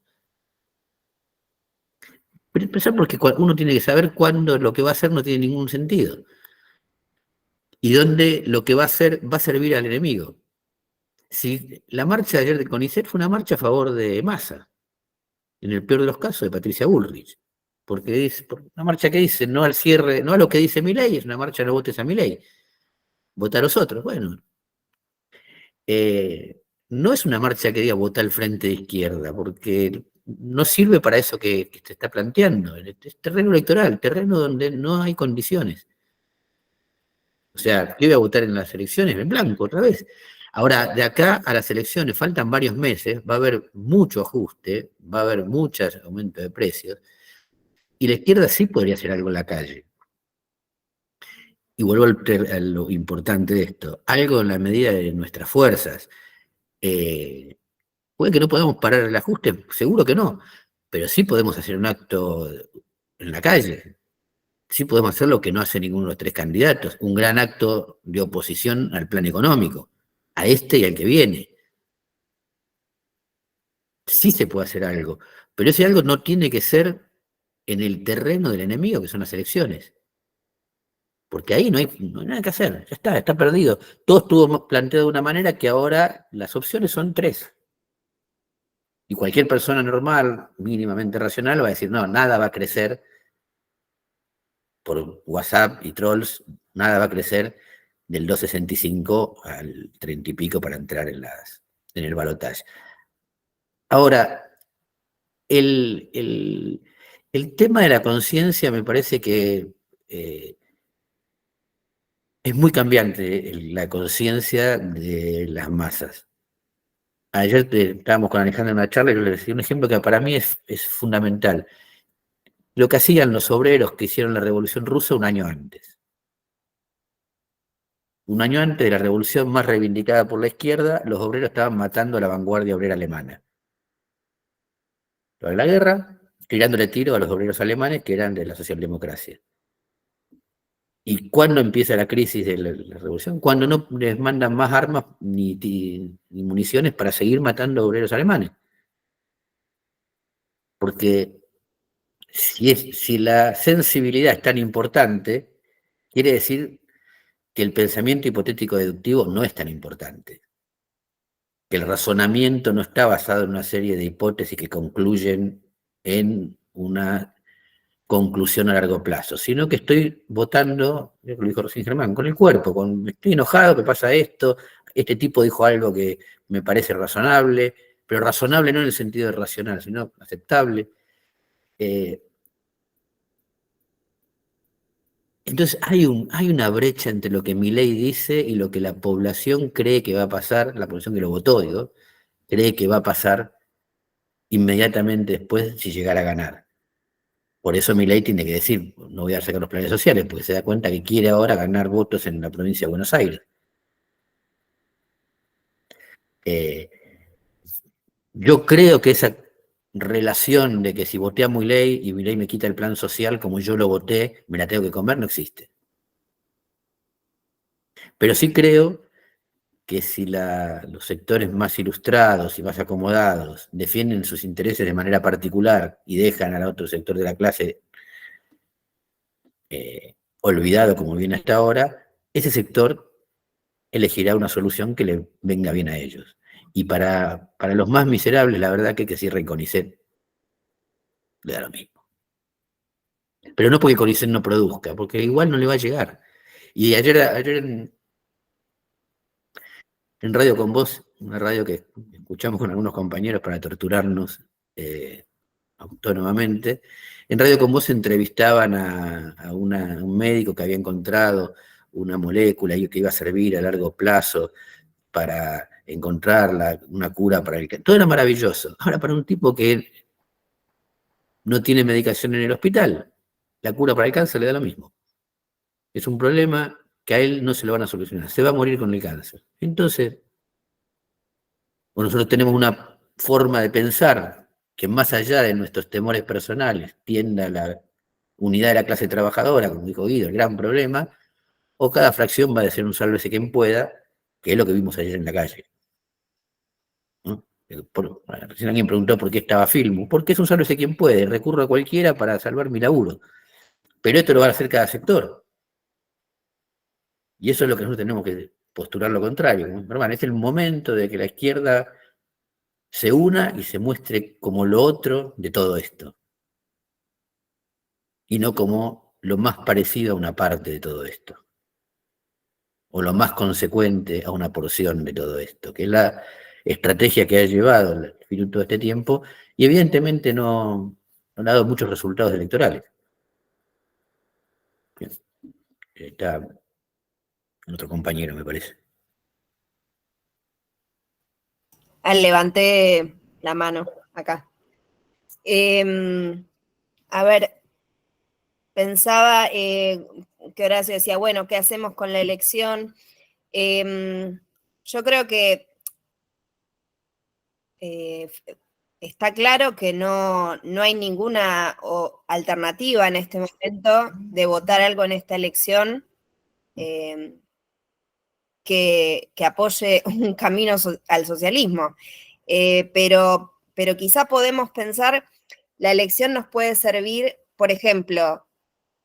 Pero empezar porque uno tiene que saber cuándo lo que va a hacer no tiene ningún sentido. Y dónde lo que va a hacer va a servir al enemigo. Si la marcha de ayer de CONICET fue una marcha a favor de Massa, en el peor de los casos de Patricia Bullrich, porque es una marcha que dice no al cierre, no a lo que dice Milei, es una marcha no votes a Milei, vota a los otros. Bueno, no es una marcha que diga vota al frente de izquierda, porque no sirve para eso que se está planteando. Es terreno electoral, terreno donde no hay condiciones. O sea, yo voy a votar en las elecciones en blanco otra vez. Ahora, de acá a las elecciones faltan varios meses, va a haber mucho ajuste, va a haber muchos aumentos de precios, y la izquierda sí podría hacer algo en la calle. Y vuelvo a lo importante de esto, algo en la medida de nuestras fuerzas. Puede que no podamos parar el ajuste, seguro que no, pero sí podemos hacer un acto en la calle. Sí podemos hacer lo que no hace ninguno de los tres candidatos, un gran acto de oposición al plan económico, a este y al que viene. Sí se puede hacer algo, pero ese algo no tiene que ser en el terreno del enemigo, que son las elecciones. Porque ahí no hay nada que hacer, ya está perdido. Todo estuvo planteado de una manera que ahora las opciones son 3. Y cualquier persona normal, mínimamente racional, va a decir, no, nada va a crecer por WhatsApp y trolls, nada va a crecer del 2,65 al 30 y pico para entrar en el balotaje. Ahora, el tema de la conciencia me parece que es muy cambiante la conciencia de las masas. Ayer estábamos con Alejandra en una charla y yo le decía un ejemplo que para mí es fundamental. Lo que hacían los obreros que hicieron la Revolución Rusa un año antes. Un año antes de la revolución más reivindicada por la izquierda, los obreros estaban matando a la vanguardia obrera alemana. Toda la guerra, tirándole tiro a los obreros alemanes que eran de la socialdemocracia. ¿Y cuándo empieza la crisis de la revolución? Cuando no les mandan más armas ni municiones para seguir matando a obreros alemanes. Porque si la sensibilidad es tan importante, quiere decir que el pensamiento hipotético deductivo no es tan importante. Que el razonamiento no está basado en una serie de hipótesis que concluyen en una conclusión a largo plazo, sino que estoy votando, lo dijo recién Germán, con el cuerpo, estoy enojado que pasa esto, este tipo dijo algo que me parece razonable, pero razonable no en el sentido de racional, sino aceptable. Entonces hay una brecha entre lo que Milei dice y lo que la población cree que va a pasar, la población que lo votó, digo, cree que va a pasar inmediatamente después si llegara a ganar. Por eso Milei tiene que decir, no voy a sacar los planes sociales, porque se da cuenta que quiere ahora ganar votos en la provincia de Buenos Aires. Yo creo que esa relación de que si voté a Milei y Milei me quita el plan social como yo lo voté, me la tengo que comer, no existe. Pero sí creo que si los sectores más ilustrados y más acomodados defienden sus intereses de manera particular y dejan al otro sector de la clase olvidado como viene hasta ahora, ese sector elegirá una solución que le venga bien a ellos. Y para los más miserables, la verdad que cierren CONICET le da lo mismo. Pero no porque CONICET no produzca, porque igual no le va a llegar. Y ayer en Radio Con Vos, una radio que escuchamos con algunos compañeros para torturarnos autónomamente, en Radio Con Vos entrevistaban a un médico que había encontrado una molécula que iba a servir a largo plazo para encontrar una cura para el cáncer. Todo era maravilloso. Ahora, para un tipo que no tiene medicación en el hospital, la cura para el cáncer le da lo mismo. Es un problema que a él no se lo van a solucionar. Se va a morir con el cáncer. Entonces, nosotros tenemos una forma de pensar que más allá de nuestros temores personales tienda a la unidad de la clase trabajadora, como dijo Guido, el gran problema, o cada fracción va a ser un sálvese quien pueda, que es lo que vimos ayer en la calle. ¿No? Recién alguien preguntó por qué estaba Filmus. Porque es un sálvese quien puede, recurro a cualquiera para salvar mi laburo. Pero esto lo va a hacer cada sector. Y eso es lo que nosotros tenemos que postular lo contrario. Hermano, es el momento de que la izquierda se una y se muestre como lo otro de todo esto. Y no como lo más parecido a una parte de todo esto. O lo más consecuente a una porción de todo esto, que es la estrategia que ha llevado el Instituto todo este tiempo, y evidentemente no ha dado muchos resultados electorales. Bien. Está otro compañero, me parece. Levanté la mano acá. A ver, pensaba que Horacio decía, bueno, ¿qué hacemos con la elección? Yo creo que está claro que no hay ninguna alternativa en este momento de votar algo en esta elección que apoye un camino al socialismo. Pero quizá podemos pensar, la elección nos puede servir, por ejemplo,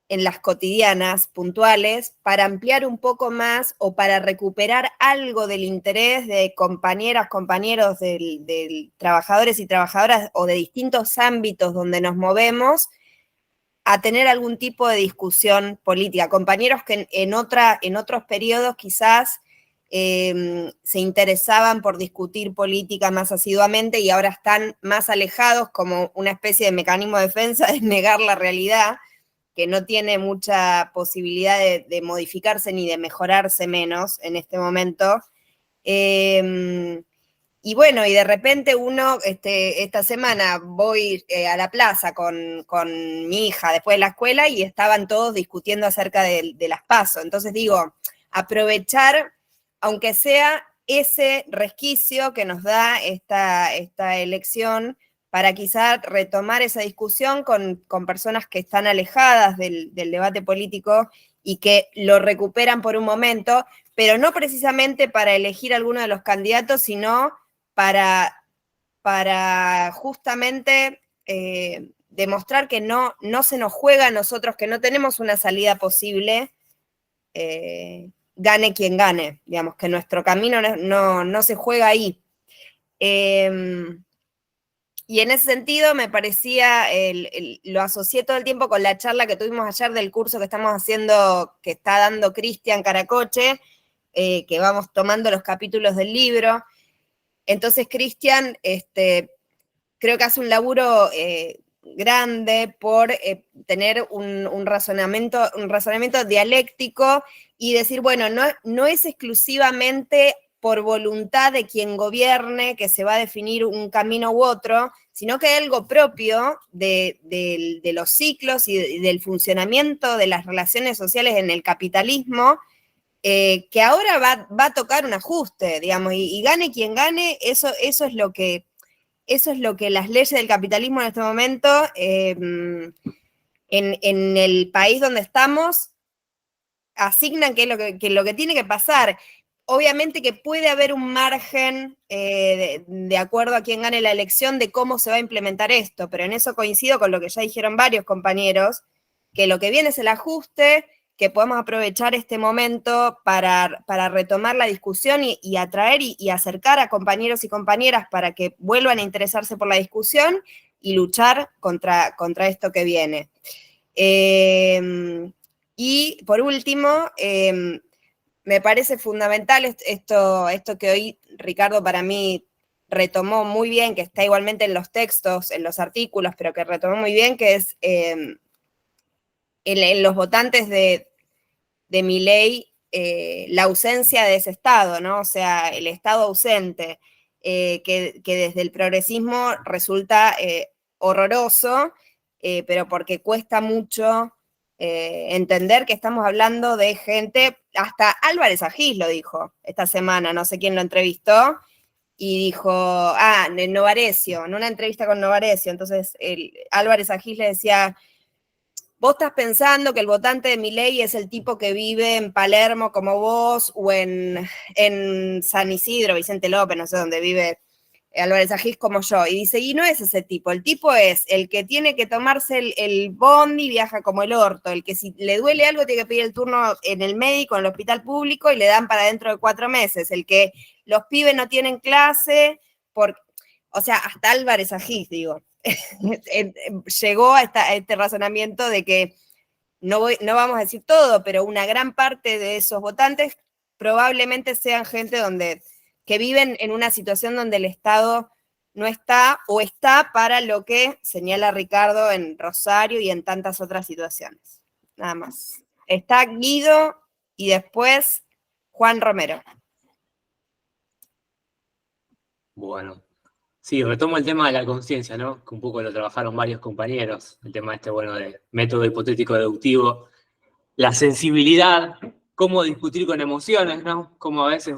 en las cotidianas, puntuales, para ampliar un poco más o para recuperar algo del interés de compañeras, compañeros, de trabajadores y trabajadoras o de distintos ámbitos donde nos movemos, a tener algún tipo de discusión política. Compañeros que en otros periodos quizás se interesaban por discutir política más asiduamente y ahora están más alejados como una especie de mecanismo de defensa de negar la realidad, que no tiene mucha posibilidad de modificarse ni de mejorarse menos en este momento. Y bueno, y de repente uno, esta semana voy a la plaza con mi hija después de la escuela y estaban todos discutiendo acerca de las PASO. Entonces digo, aprovechar, aunque sea ese resquicio que nos da esta elección, para quizá retomar esa discusión con personas que están alejadas del debate político y que lo recuperan por un momento, pero no precisamente para elegir alguno de los candidatos, sino para justamente demostrar que no se nos juega a nosotros, que no tenemos una salida posible, gane quien gane, digamos, que nuestro camino no se juega ahí. Y en ese sentido me parecía, lo asocié todo el tiempo con la charla que tuvimos ayer del curso que estamos haciendo, que está dando Cristian Caracoche, que vamos tomando los capítulos del libro. Entonces Cristian creo que hace un laburo grande por tener un razonamiento dialéctico y decir, bueno, no es exclusivamente por voluntad de quien gobierne que se va a definir un camino u otro, sino que hay algo propio de los ciclos y del funcionamiento de las relaciones sociales en el capitalismo, que ahora va a tocar un ajuste, digamos, y gane quien gane, eso es lo que las leyes del capitalismo en este momento, en el país donde estamos, asignan que es lo que tiene que pasar. Obviamente que puede haber un margen de acuerdo a quién gane la elección de cómo se va a implementar esto, pero en eso coincido con lo que ya dijeron varios compañeros, que lo que viene es el ajuste, que podemos aprovechar este momento para retomar la discusión y atraer y acercar a compañeros y compañeras para que vuelvan a interesarse por la discusión y luchar contra esto que viene. Y por último, me parece fundamental esto que hoy Ricardo para mí retomó muy bien, que está igualmente en los textos, en los artículos, pero que retomó muy bien, que es en los votantes de Milei la ausencia de ese Estado, ¿no? O sea, el Estado ausente, que desde el progresismo resulta horroroso, pero porque cuesta mucho entender que estamos hablando de gente, hasta Álvarez Agis lo dijo esta semana, no sé quién lo entrevistó, y dijo, Novarecio, en una entrevista con Novarecio, entonces Álvarez Agis le decía, vos estás pensando que el votante de Milei es el tipo que vive en Palermo como vos, o en San Isidro, Vicente López, no sé dónde vive Álvarez Agis como yo, y dice, y no es ese tipo, el tipo es el que tiene que tomarse el bondi y viaja como el orto, el que si le duele algo tiene que pedir el turno en el médico, en el hospital público, y le dan para dentro de 4 meses, el que los pibes no tienen clase, o sea, hasta Álvarez Agis, digo, llegó a este razonamiento de que, no vamos a decir todo, pero una gran parte de esos votantes probablemente sean gente que viven en una situación donde el Estado no está o está para lo que señala Ricardo en Rosario y en tantas otras situaciones. Nada más. Está Guido y después Juan Romero. Bueno, sí, retomo el tema de la conciencia, ¿no? Que un poco lo trabajaron varios compañeros, el tema de método hipotético deductivo, la sensibilidad, cómo discutir con emociones, ¿no? Cómo a veces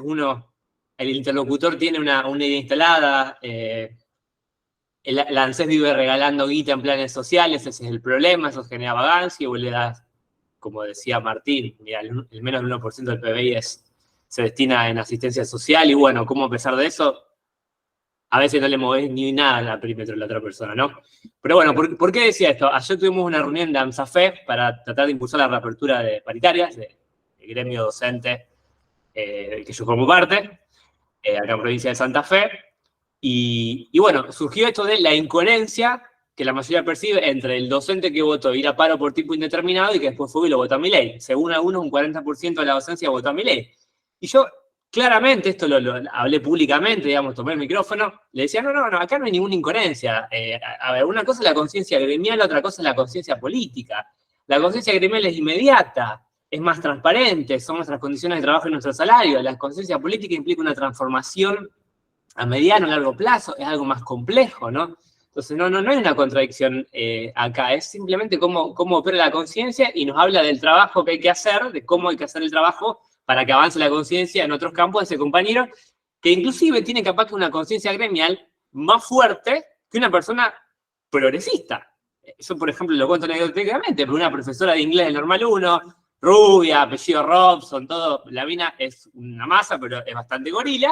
el interlocutor tiene una idea instalada, el ANSES vive regalando guita en planes sociales, ese es el problema, eso genera vagancia, y vos le das, como decía Martín, mira, el menos del 1% del PBI se destina en asistencia social, y bueno, cómo a pesar de eso, a veces no le movés ni nada al perímetro de la otra persona, ¿no? Pero bueno, ¿por qué decía esto? Ayer tuvimos una reunión de AMSAFE para tratar de impulsar la reapertura de paritarias, del gremio docente del que yo formo parte, acá en provincia de Santa Fe, y bueno, surgió esto de la incoherencia que la mayoría percibe entre el docente que votó ir a paro por tiempo indeterminado y que después fue y lo votó a Milei. Según algunos, un 40% de la docencia votó a Milei. Y yo, claramente, esto lo hablé públicamente, digamos, tomé el micrófono, le decía, no, acá no hay ninguna incoherencia. A ver, una cosa es la conciencia gremial, otra cosa es la conciencia política. La conciencia gremial es inmediata, es más transparente, son nuestras condiciones de trabajo y nuestro salario. La conciencia política implica una transformación a mediano o largo plazo, es algo más complejo, ¿no? Entonces, no hay una contradicción acá, es simplemente cómo opera la conciencia y nos habla del trabajo que hay que hacer, de cómo hay que hacer el trabajo para que avance la conciencia en otros campos de ese compañero, que inclusive tiene capaz que una conciencia gremial más fuerte que una persona progresista. Yo, por ejemplo, lo cuento anecdóticamente, pero una profesora de inglés del Normal 1, rubia, apellido Robson, todo, la mina es una masa, pero es bastante gorila,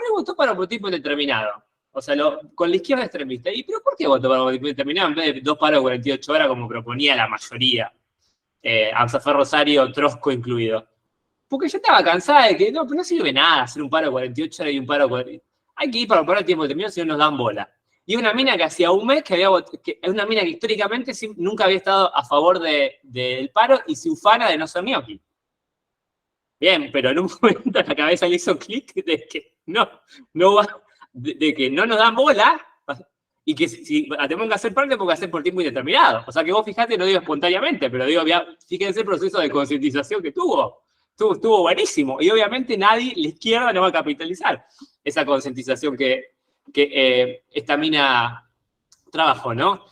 me votó para un tiempo indeterminado. O sea, con la izquierda extremista. ¿Y pero por qué votó para un tiempo indeterminado en vez de 2 paros de 48 horas como proponía la mayoría? AMSAFE, Rosario, Trosco incluido. Porque yo estaba cansada de que no sirve nada hacer un paro de 48 horas y un paro de 48. Hay que ir para un paro de tiempo determinado si no nos dan bola. Y una mina que hacía un mes es una mina que históricamente nunca había estado a favor del paro y se ufana de no ser ñoqui. Bien, pero en un momento la cabeza le hizo clic de que de que no nos dan bola y que si tenemos que hacer parte, tenemos que hacer por tiempo indeterminado. O sea que vos fijate, no digo espontáneamente, pero digo, fíjense el proceso de concientización que tuvo. Estuvo buenísimo. Y obviamente la izquierda no va a capitalizar esa concientización que esta mina trabajó, ¿no?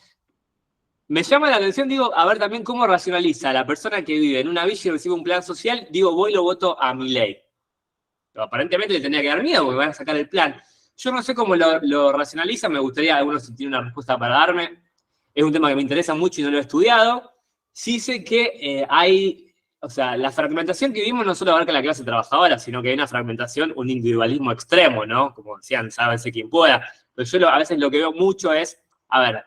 Me llama la atención, digo, a ver también cómo racionaliza la persona que vive en una villa y recibe un plan social, digo, voy y lo voto a Milei. Aparentemente le tenía que dar miedo porque van a sacar el plan. Yo no sé cómo lo racionaliza, me gustaría, algunos si tienen una respuesta para darme. Es un tema que me interesa mucho y no lo he estudiado. Sí sé que o sea, la fragmentación que vimos no solo abarca la clase trabajadora, sino que hay una fragmentación, un individualismo extremo, ¿no? Como decían, sábese quien pueda. Pero yo a veces lo que veo mucho es, a ver,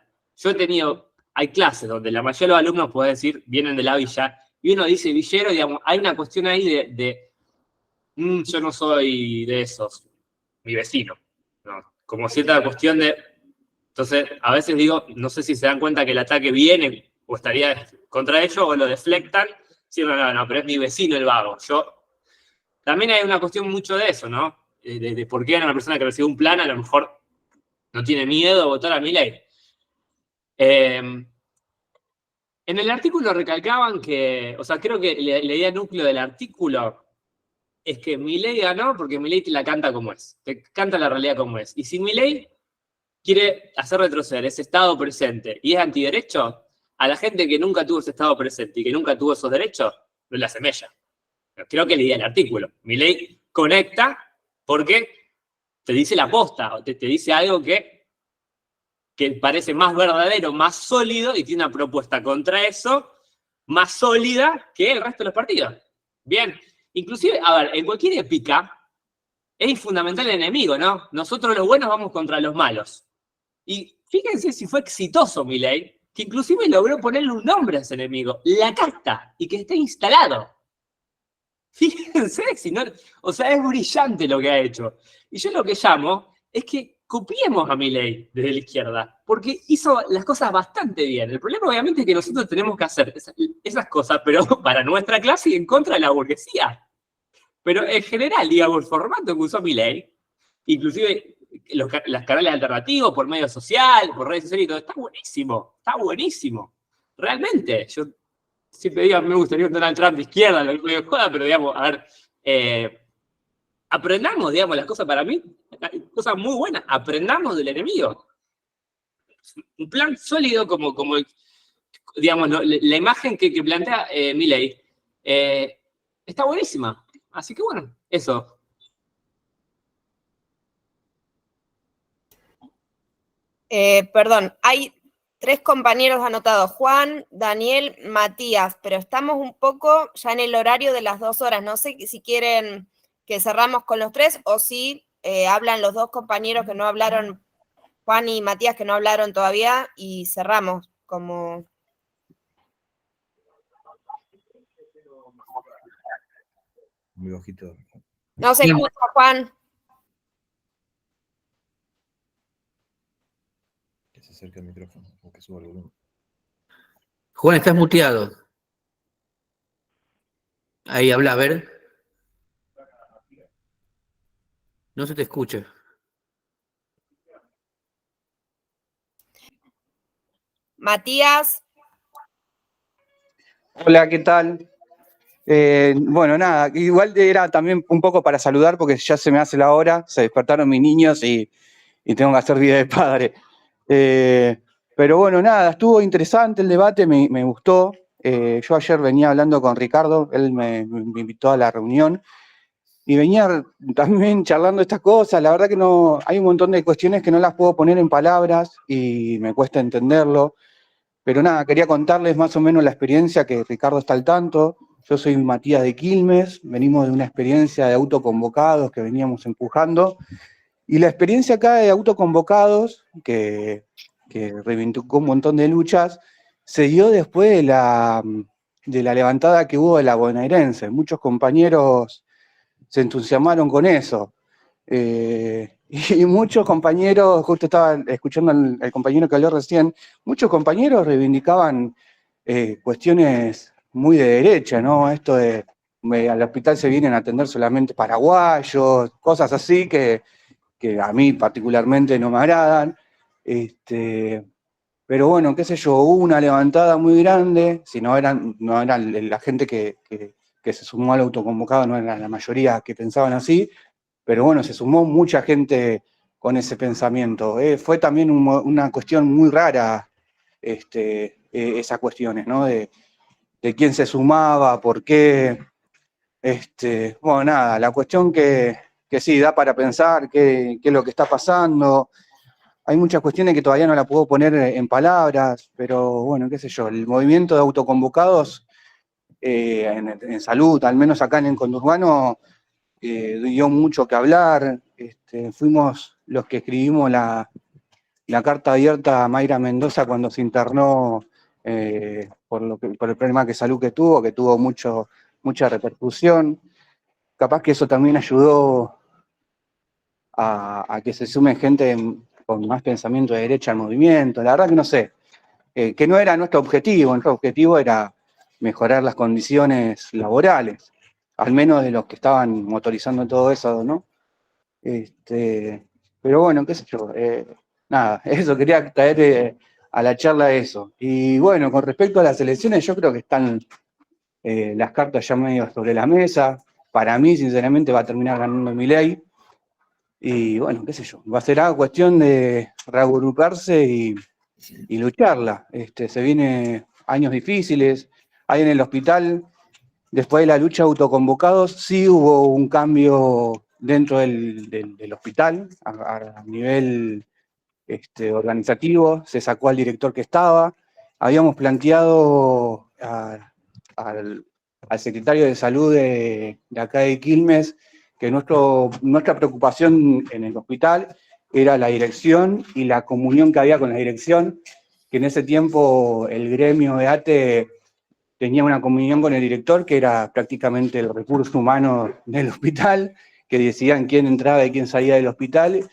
hay clases donde la mayoría de los alumnos, puede decir, vienen de la villa, y uno dice villero, digamos, hay una cuestión ahí yo no soy de esos, mi vecino, ¿no? Como cierta cuestión de... Entonces, a veces digo, no sé si se dan cuenta que el ataque viene o estaría contra ellos o lo deflectan, sí, no, pero es mi vecino el vago. También hay una cuestión mucho de eso, ¿no? De por qué una persona que recibe un plan a lo mejor no tiene miedo a votar a Milei. En el artículo recalcaban que, o sea, creo que la idea núcleo del artículo es que Milei ganó porque Milei te la canta como es, te canta la realidad como es. Y si Milei quiere hacer retroceder ese estado presente y es antiderecho, a la gente que nunca tuvo ese estado presente y que nunca tuvo esos derechos, no le hace mella. Creo que la idea del artículo. Milei conecta porque te dice la posta, te dice algo que parece más verdadero, más sólido, y tiene una propuesta contra eso más sólida que el resto de los partidos. Bien, inclusive, a ver, en cualquier épica es fundamental el enemigo, ¿no? Nosotros los buenos vamos contra los malos. Y fíjense si fue exitoso Milei, que inclusive logró ponerle un nombre a ese enemigo, la casta, y que esté instalado. Fíjense, si no, o sea, es brillante lo que ha hecho. Y yo lo que llamo es que copiemos a Milei desde la izquierda, porque hizo las cosas bastante bien. El problema obviamente es que nosotros tenemos que hacer esas cosas, pero para nuestra clase y en contra de la burguesía. Pero en general, digamos, el formato que usó Milei, inclusive los canales alternativos, por medio social, por redes sociales y todo, está buenísimo. Realmente, yo siempre digo, me gustaría un Donald Trump de izquierda, lo que joda, pero digamos, a ver, aprendamos, digamos, las cosas para mí, cosas muy buenas, aprendamos del enemigo. Un plan sólido como digamos, la imagen que plantea Milei está buenísima. Así que bueno, eso. Perdón, hay 3 compañeros anotados, Juan, Daniel, Matías, pero estamos un poco ya en el horario de las 2 horas. No sé si quieren que cerramos con los 3 o si hablan los 2 compañeros que no hablaron, Juan y Matías, que no hablaron todavía, y cerramos como... Muy bajito. No se escucha, Juan. Que se acerque al micrófono o que suba el volumen. Juan, estás muteado. Ahí habla, a ver. No se te escucha. Matías. Hola, ¿qué tal? Bueno, nada, igual era también un poco para saludar porque ya se me hace la hora, se despertaron mis niños y tengo que hacer vida de padre. Pero bueno, nada, estuvo interesante el debate, me gustó. Yo ayer venía hablando con Ricardo, él me invitó a la reunión y venía también charlando estas cosas. La verdad que no, hay un montón de cuestiones que no las puedo poner en palabras y me cuesta entenderlo. Pero nada, quería contarles más o menos la experiencia, que Ricardo está al tanto. Yo soy Matías de Quilmes, venimos de una experiencia de autoconvocados que veníamos empujando. Y la experiencia acá de autoconvocados, que reivindicó un montón de luchas, se dio después de la levantada que hubo de la bonaerense. Muchos compañeros se entusiasmaron con eso. Y muchos compañeros, justo estaba escuchando al compañero que habló recién, muchos compañeros reivindicaban cuestiones muy de derecha, ¿no? Esto de al hospital se vienen a atender solamente paraguayos, cosas así que a mí particularmente no me agradan. Pero bueno, qué sé yo, hubo una levantada muy grande, si no eran la gente que se sumó al autoconvocado, no era la mayoría que pensaban así, pero bueno, se sumó mucha gente con ese pensamiento. Fue también una cuestión muy rara, esas cuestiones, ¿no? De quién se sumaba, por qué. Bueno, nada, la cuestión que sí, da para pensar qué es lo que está pasando. Hay muchas cuestiones que todavía no la puedo poner en palabras, pero bueno, qué sé yo, el movimiento de autoconvocados en salud, al menos acá en el conurbano, dio mucho que hablar. Fuimos los que escribimos la carta abierta a Mayra Mendoza cuando se internó por el problema de salud que tuvo mucha repercusión. Capaz que eso también ayudó a que se sume gente con más pensamiento de derecha al movimiento. La verdad que no sé, que no era nuestro objetivo era mejorar las condiciones laborales, al menos de los que estaban motorizando todo eso, ¿no? Pero bueno, qué sé yo, nada, eso quería traer a la charla eso. Y bueno, con respecto a las elecciones, yo creo que están las cartas ya medio sobre la mesa. Para mí, sinceramente, va a terminar ganando Milei. Y bueno, qué sé yo, será cuestión de reagruparse y lucharla. Se vienen años difíciles. Ahí en el hospital, después de la lucha de autoconvocados, sí hubo un cambio dentro del hospital a nivel organizativo. Se sacó al director que estaba. Habíamos planteado al secretario de salud de acá de Quilmes que nuestra preocupación en el hospital era la dirección y la comunión que había con la dirección, que en ese tiempo el gremio de ATE tenía una comunión con el director, que era prácticamente el recurso humano del hospital, que decidían quién entraba y quién salía del hospital.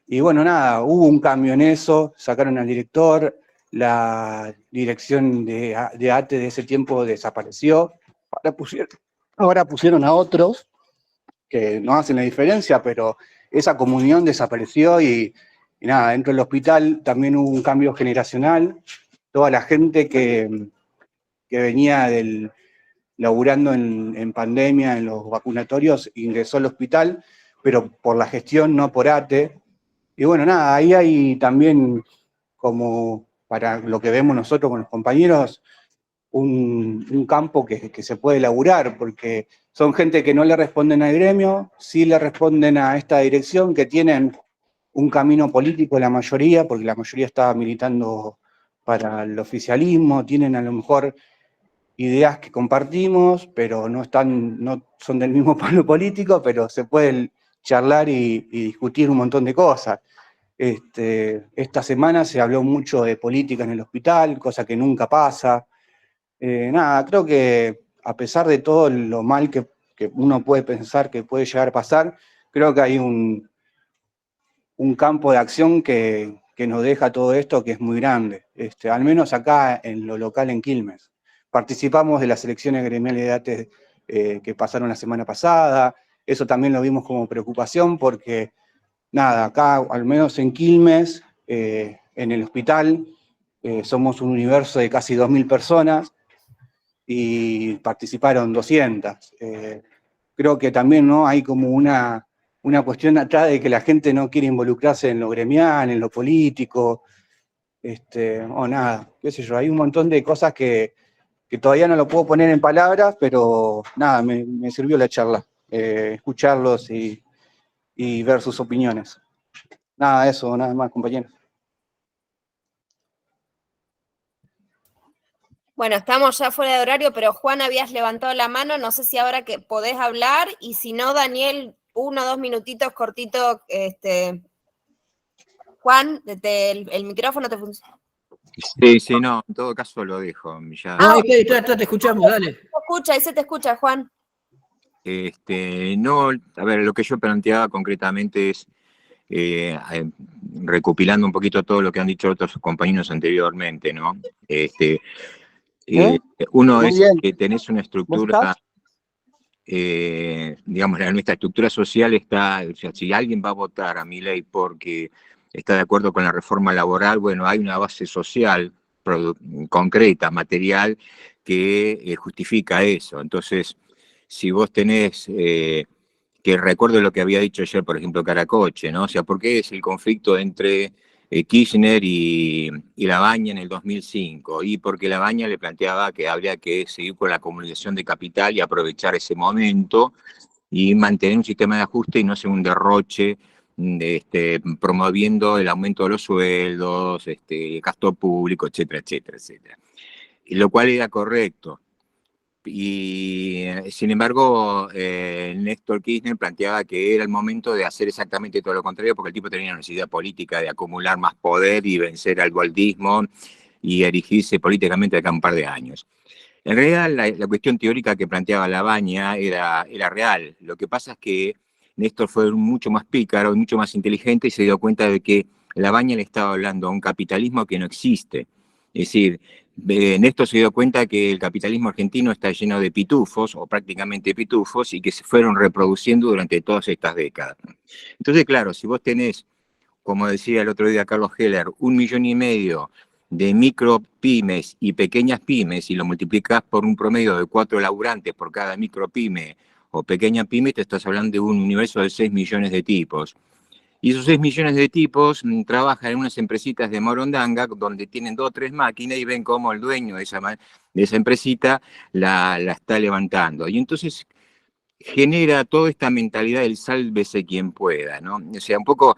Y bueno, nada, hubo un cambio en eso, sacaron al director, la dirección de ATE de ese tiempo desapareció, ahora pusieron a otros, que no hacen la diferencia, pero esa comunión desapareció y nada, dentro del hospital también hubo un cambio generacional. Toda la gente que venía laburando en pandemia, en los vacunatorios, ingresó al hospital, pero por la gestión, no por ATE. Y bueno, nada, ahí hay también, como para lo que vemos nosotros con los compañeros, un campo que se puede laburar, porque son gente que no le responden al gremio, sí le responden a esta dirección, que tienen un camino político la mayoría, porque la mayoría está militando para el oficialismo, tienen a lo mejor ideas que compartimos, pero no son del mismo palo político, pero se pueden charlar y discutir un montón de cosas. Esta semana se habló mucho de política en el hospital, cosa que nunca pasa. Nada, creo que a pesar de todo lo mal que uno puede pensar que puede llegar a pasar, creo que hay un campo de acción que nos deja todo esto, que es muy grande, al menos acá en lo local en Quilmes. Participamos de las elecciones gremiales de ATE que pasaron la semana pasada, eso también lo vimos como preocupación porque, nada, acá al menos en Quilmes, en el hospital, somos un universo de casi 2.000 personas, y participaron 200. Creo que también, ¿no?, hay como una cuestión atrás de que la gente no quiere involucrarse en lo gremial, en lo político, o nada, qué sé yo, hay un montón de cosas que todavía no lo puedo poner en palabras, pero nada, me sirvió la charla, escucharlos y ver sus opiniones. Nada, eso, nada más, compañeros. Bueno, estamos ya fuera de horario, pero Juan, habías levantado la mano, no sé si ahora que podés hablar, y si no, Daniel, 1 o 2 minutitos cortito. Juan, el micrófono te funciona. Sí, no, en todo caso lo dejo. Ya. Te escuchamos, dale. Ahí se te escucha, Juan. No, a ver, lo que yo planteaba concretamente es, recopilando un poquito todo lo que han dicho otros compañeros anteriormente, ¿no? Uno Muy es bien. que tenés una estructura, digamos, nuestra estructura social está, o sea, si alguien va a votar a Milei porque está de acuerdo con la reforma laboral, bueno, hay una base social concreta, material, que justifica eso. Entonces, si vos tenés, que recuerdo lo que había dicho ayer, por ejemplo, Caracoche, ¿no? O sea, ¿por qué es el conflicto entre Kirchner y Labaña en el 2005? Y porque Labaña le planteaba que habría que seguir con la acumulación de capital y aprovechar ese momento y mantener un sistema de ajuste y no hacer un derroche, promoviendo el aumento de los sueldos, gasto público, etcétera, etcétera, etcétera. Y lo cual era correcto. Y sin embargo, Néstor Kirchner planteaba que era el momento de hacer exactamente todo lo contrario, porque el tipo tenía una necesidad política de acumular más poder y vencer al goldismo y erigirse políticamente de acá un par de años. En realidad, la cuestión teórica que planteaba Labaña era real. Lo que pasa es que Néstor fue mucho más pícaro y mucho más inteligente y se dio cuenta de que Labaña le estaba hablando a un capitalismo que no existe. Es decir, Néstor se dio cuenta que el capitalismo argentino está lleno de pitufos, o prácticamente pitufos, y que se fueron reproduciendo durante todas estas décadas. Entonces, claro, si vos tenés, como decía el otro día Carlos Heller, 1,5 millones de micropymes y pequeñas pymes y lo multiplicás por un promedio de 4 laburantes por cada micropyme o pequeña pyme, te estás hablando de un universo de 6 millones de tipos. Y esos 6 millones de tipos trabajan en unas empresitas de Morondanga donde tienen 2 o 3 máquinas y ven cómo el dueño de esa empresita la está levantando. Y entonces genera toda esta mentalidad del sálvese quien pueda, ¿no? O sea, un poco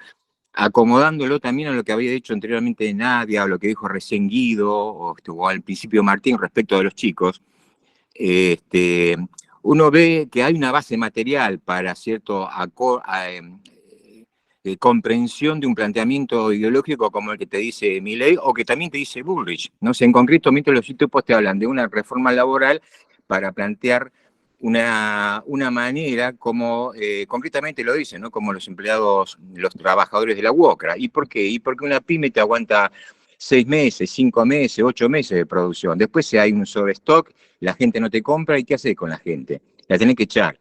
acomodándolo también a lo que había dicho anteriormente Nadia, o lo que dijo recién Guido, o al principio Martín respecto de los chicos. Uno ve que hay una base material para cierto comprensión de un planteamiento ideológico como el que te dice Milei o que también te dice Bullrich, ¿no? O sea, en concreto, mientras los tipos te hablan de una reforma laboral para plantear una manera como, concretamente lo dicen, ¿no? Como los empleados, los trabajadores de la UOCRA. ¿Y por qué? Y porque una pyme te aguanta 6 meses, 5 meses, 8 meses de producción. Después si hay un sobrestock, la gente no te compra, ¿y qué haces con la gente? La tenés que echar.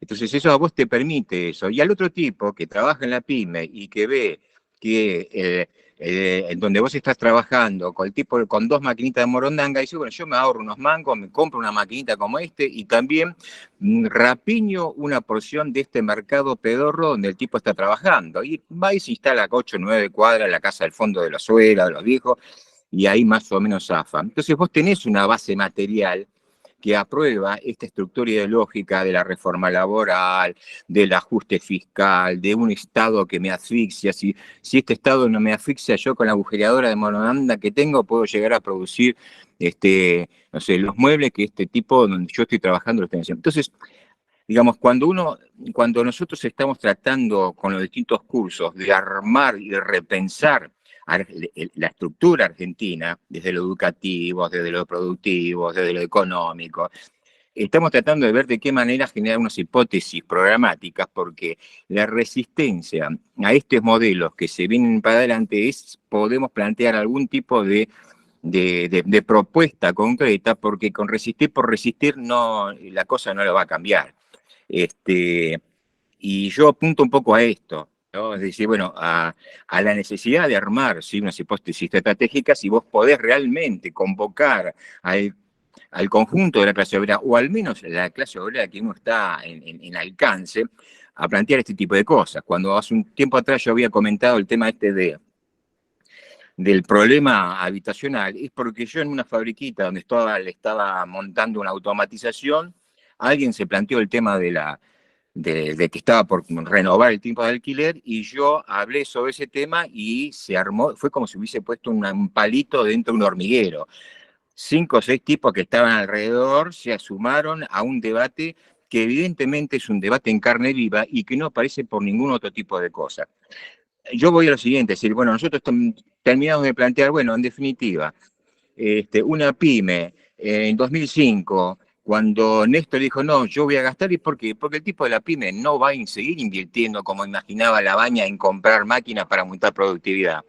Entonces eso a vos te permite eso. Y al otro tipo que trabaja en la pyme y que ve que en donde vos estás trabajando con el tipo con 2 maquinitas de Morondanga, dice, bueno, yo me ahorro unos mangos, me compro una maquinita como y también rapiño una porción de este mercado pedorro donde el tipo está trabajando. Y va y se instala a 8 o 9 cuadras en la casa del fondo de la suela, de los viejos, y ahí más o menos zafa. Entonces vos tenés una base material que aprueba esta estructura ideológica de la reforma laboral, del ajuste fiscal, de un Estado que me asfixia. Si este Estado no me asfixia, yo con la agujereadora de Morondanga que tengo puedo llegar a producir no sé, los muebles que este tipo donde yo estoy trabajando lo están haciendo. Entonces, digamos, cuando nosotros estamos tratando con los distintos cursos de armar y de repensar la estructura argentina, desde lo educativo, desde lo productivo, desde lo económico, estamos tratando de ver de qué manera generar unas hipótesis programáticas, porque la resistencia a estos modelos que se vienen para adelante podemos plantear algún tipo de propuesta concreta, porque con resistir por resistir la cosa no lo va a cambiar. Y yo apunto un poco a esto, ¿no? Es decir, bueno, a la necesidad de armar, ¿sí?, unas hipótesis estratégicas, y vos podés realmente convocar al conjunto de la clase obrera, o al menos la clase obrera que uno está en alcance, a plantear este tipo de cosas. Cuando hace un tiempo atrás yo había comentado el tema del problema habitacional, es porque yo en una fabriquita donde le estaba montando una automatización, alguien se planteó el tema de que estaba por renovar el tiempo de alquiler, y yo hablé sobre ese tema y se armó, fue como si hubiese puesto un palito dentro de un hormiguero. 5 o 6 tipos que estaban alrededor se sumaron a un debate que evidentemente es un debate en carne viva y que no aparece por ningún otro tipo de cosa. Yo voy a lo siguiente, es decir, bueno, nosotros terminamos de plantear, bueno, en definitiva, una pyme en 2005, cuando Néstor dijo, no, yo voy a gastar, ¿y por qué? Porque el tipo de la pyme no va a seguir invirtiendo como imaginaba Labaña en comprar máquinas para aumentar productividad.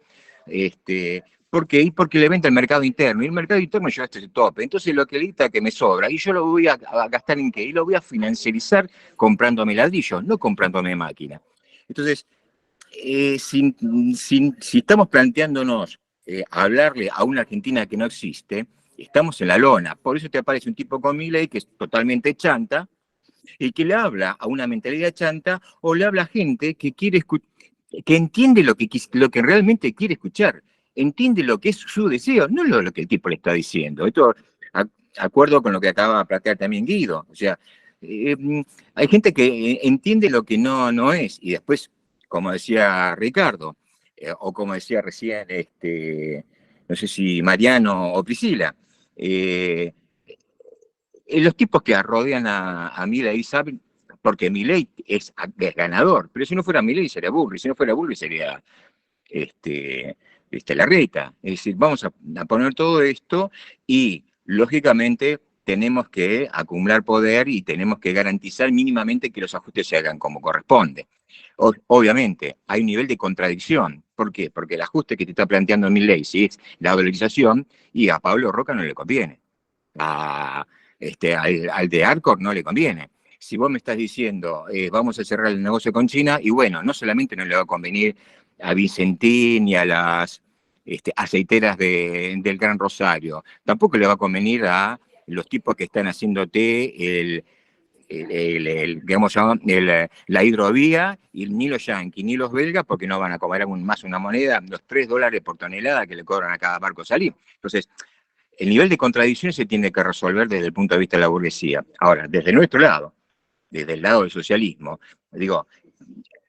¿Por qué? Y porque le vende al mercado interno, y el mercado interno llega hasta el tope. Entonces lo que me sobra, y yo lo voy a gastar ¿en qué? Y lo voy a financiarizar comprándome ladrillos, no comprándome máquina. Entonces, si estamos planteándonos hablarle a una Argentina que no existe, estamos en la lona. Por eso te aparece un tipo con Milei que es totalmente chanta y que le habla a una mentalidad chanta, o le habla a gente que quiere que entiende lo que realmente quiere escuchar, entiende lo que es su deseo, no lo que el tipo le está diciendo. Esto, acuerdo con lo que acaba de plantear también Guido. O sea, hay gente que entiende lo que no es, y después, como decía Ricardo, o como decía recién, no sé si Mariano o Priscila, los tipos que rodean a Milei saben, porque Milei es ganador, pero si no fuera Milei sería Bullrich, si no fuera Bullrich sería Larreta. Es decir, vamos a poner todo esto y, lógicamente, tenemos que acumular poder y tenemos que garantizar mínimamente que los ajustes se hagan como corresponde. Obviamente, hay un nivel de contradicción. ¿Por qué? Porque el ajuste que te está planteando Milei, si es la dolarización, y a Pablo Roca no le conviene. Al de Arcor no le conviene. Si vos me estás diciendo, vamos a cerrar el negocio con China, y bueno, no solamente no le va a convenir a Vicentín y a las aceiteras del Gran Rosario. Tampoco le va a convenir a los tipos que están haciéndote digamos, la hidrovía, y ni los yanquis ni los belgas, porque no van a cobrar más una moneda, los $3 por tonelada que le cobran a cada barco salir. Entonces, el nivel de contradicciones se tiene que resolver desde el punto de vista de la burguesía. Ahora, desde nuestro lado, desde el lado del socialismo, digo,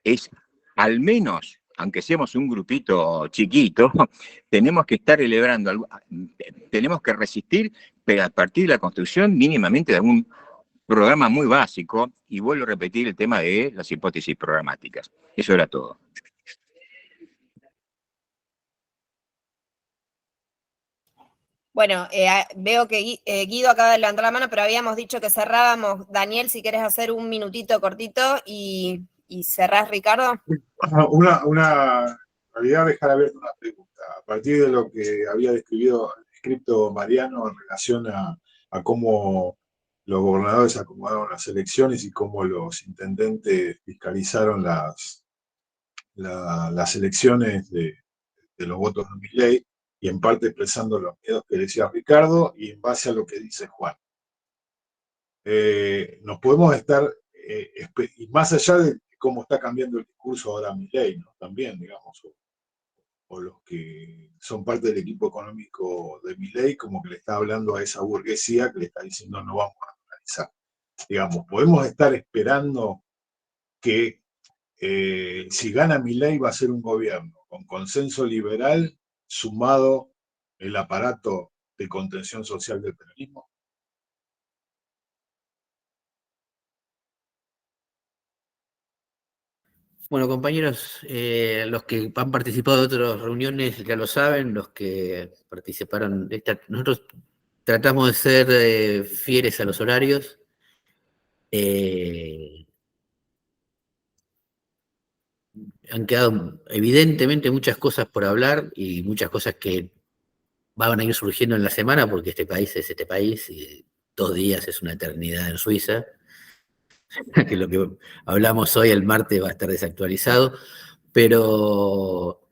es al menos, aunque seamos un grupito chiquito, tenemos que estar tenemos que resistir, pero a partir de la construcción mínimamente de algún programa muy básico, y vuelvo a repetir el tema de las hipótesis programáticas. Eso era todo. Bueno, veo que Guido acaba de levantar la mano, pero habíamos dicho que cerrábamos. Daniel, si querés hacer un minutito cortito y cerrás, Ricardo. Una realidad, dejar abierta una pregunta. A partir de lo que había descrito Mariano en relación a cómo los gobernadores acomodaron las elecciones y cómo los intendentes fiscalizaron las elecciones de los votos de Milei, y en parte expresando los miedos que decía Ricardo y en base a lo que dice Juan. Nos podemos estar, y más allá de cómo está cambiando el discurso ahora Milei, ¿no? También, digamos, o los que son parte del equipo económico de Milei, como que le está hablando a esa burguesía que le está diciendo no vamos a analizar. Digamos, podemos estar esperando que si gana Milei va a ser un gobierno con consenso liberal sumado el aparato de contención social del peronismo. Bueno, compañeros, los que han participado de otras reuniones ya lo saben, los que participaron de esta, nosotros tratamos de ser fieles a los horarios. Han quedado evidentemente muchas cosas por hablar y muchas cosas que van a ir surgiendo en la semana, porque este país es este país y 2 días es una eternidad en Suiza. Que lo que hablamos hoy, el martes, va a estar desactualizado, pero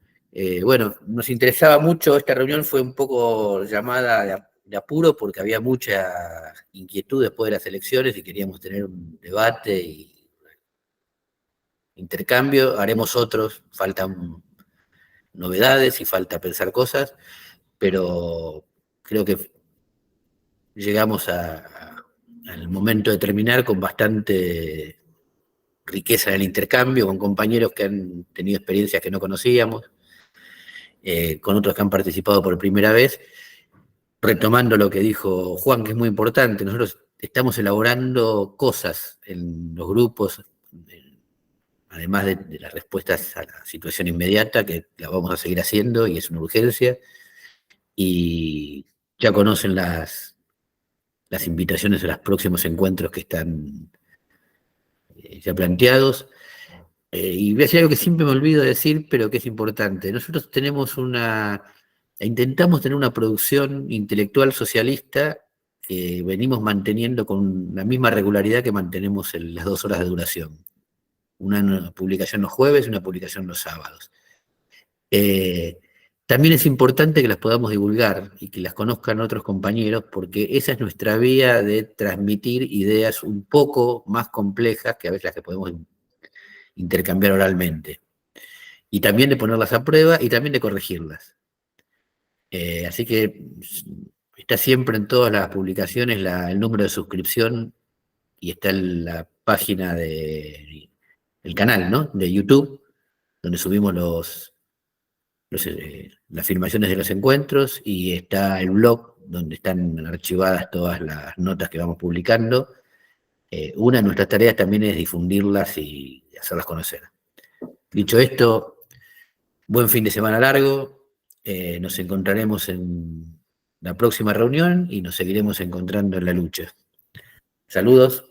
bueno, nos interesaba mucho. Esta reunión fue un poco llamada de apuro porque había mucha inquietud después de las elecciones y queríamos tener un debate y intercambio. Haremos otros, faltan novedades y falta pensar cosas, pero creo que llegamos al momento de terminar con bastante riqueza en el intercambio, con compañeros que han tenido experiencias que no conocíamos, con otros que han participado por primera vez, retomando lo que dijo Juan, que es muy importante. Nosotros estamos elaborando cosas en los grupos, además de las respuestas a la situación inmediata, que la vamos a seguir haciendo y es una urgencia, y ya conocen las invitaciones a los próximos encuentros que están ya planteados. Y voy a decir algo que siempre me olvido de decir, pero que es importante. Nosotros tenemos intentamos tener una producción intelectual socialista que venimos manteniendo con la misma regularidad que mantenemos en las 2 horas de duración. Una publicación los jueves y una publicación los sábados. También es importante que las podamos divulgar y que las conozcan otros compañeros, porque esa es nuestra vía de transmitir ideas un poco más complejas que a veces las que podemos intercambiar oralmente. Y también de ponerlas a prueba y también de corregirlas. Así que está siempre en todas las publicaciones el número de suscripción y está en la página del canal, ¿no?, de YouTube, donde subimos las filmaciones de los encuentros, y está el blog donde están archivadas todas las notas que vamos publicando. Una de nuestras tareas también es difundirlas y hacerlas conocer. Dicho esto, buen fin de semana largo. Nos encontraremos en la próxima reunión y nos seguiremos encontrando en la lucha. Saludos.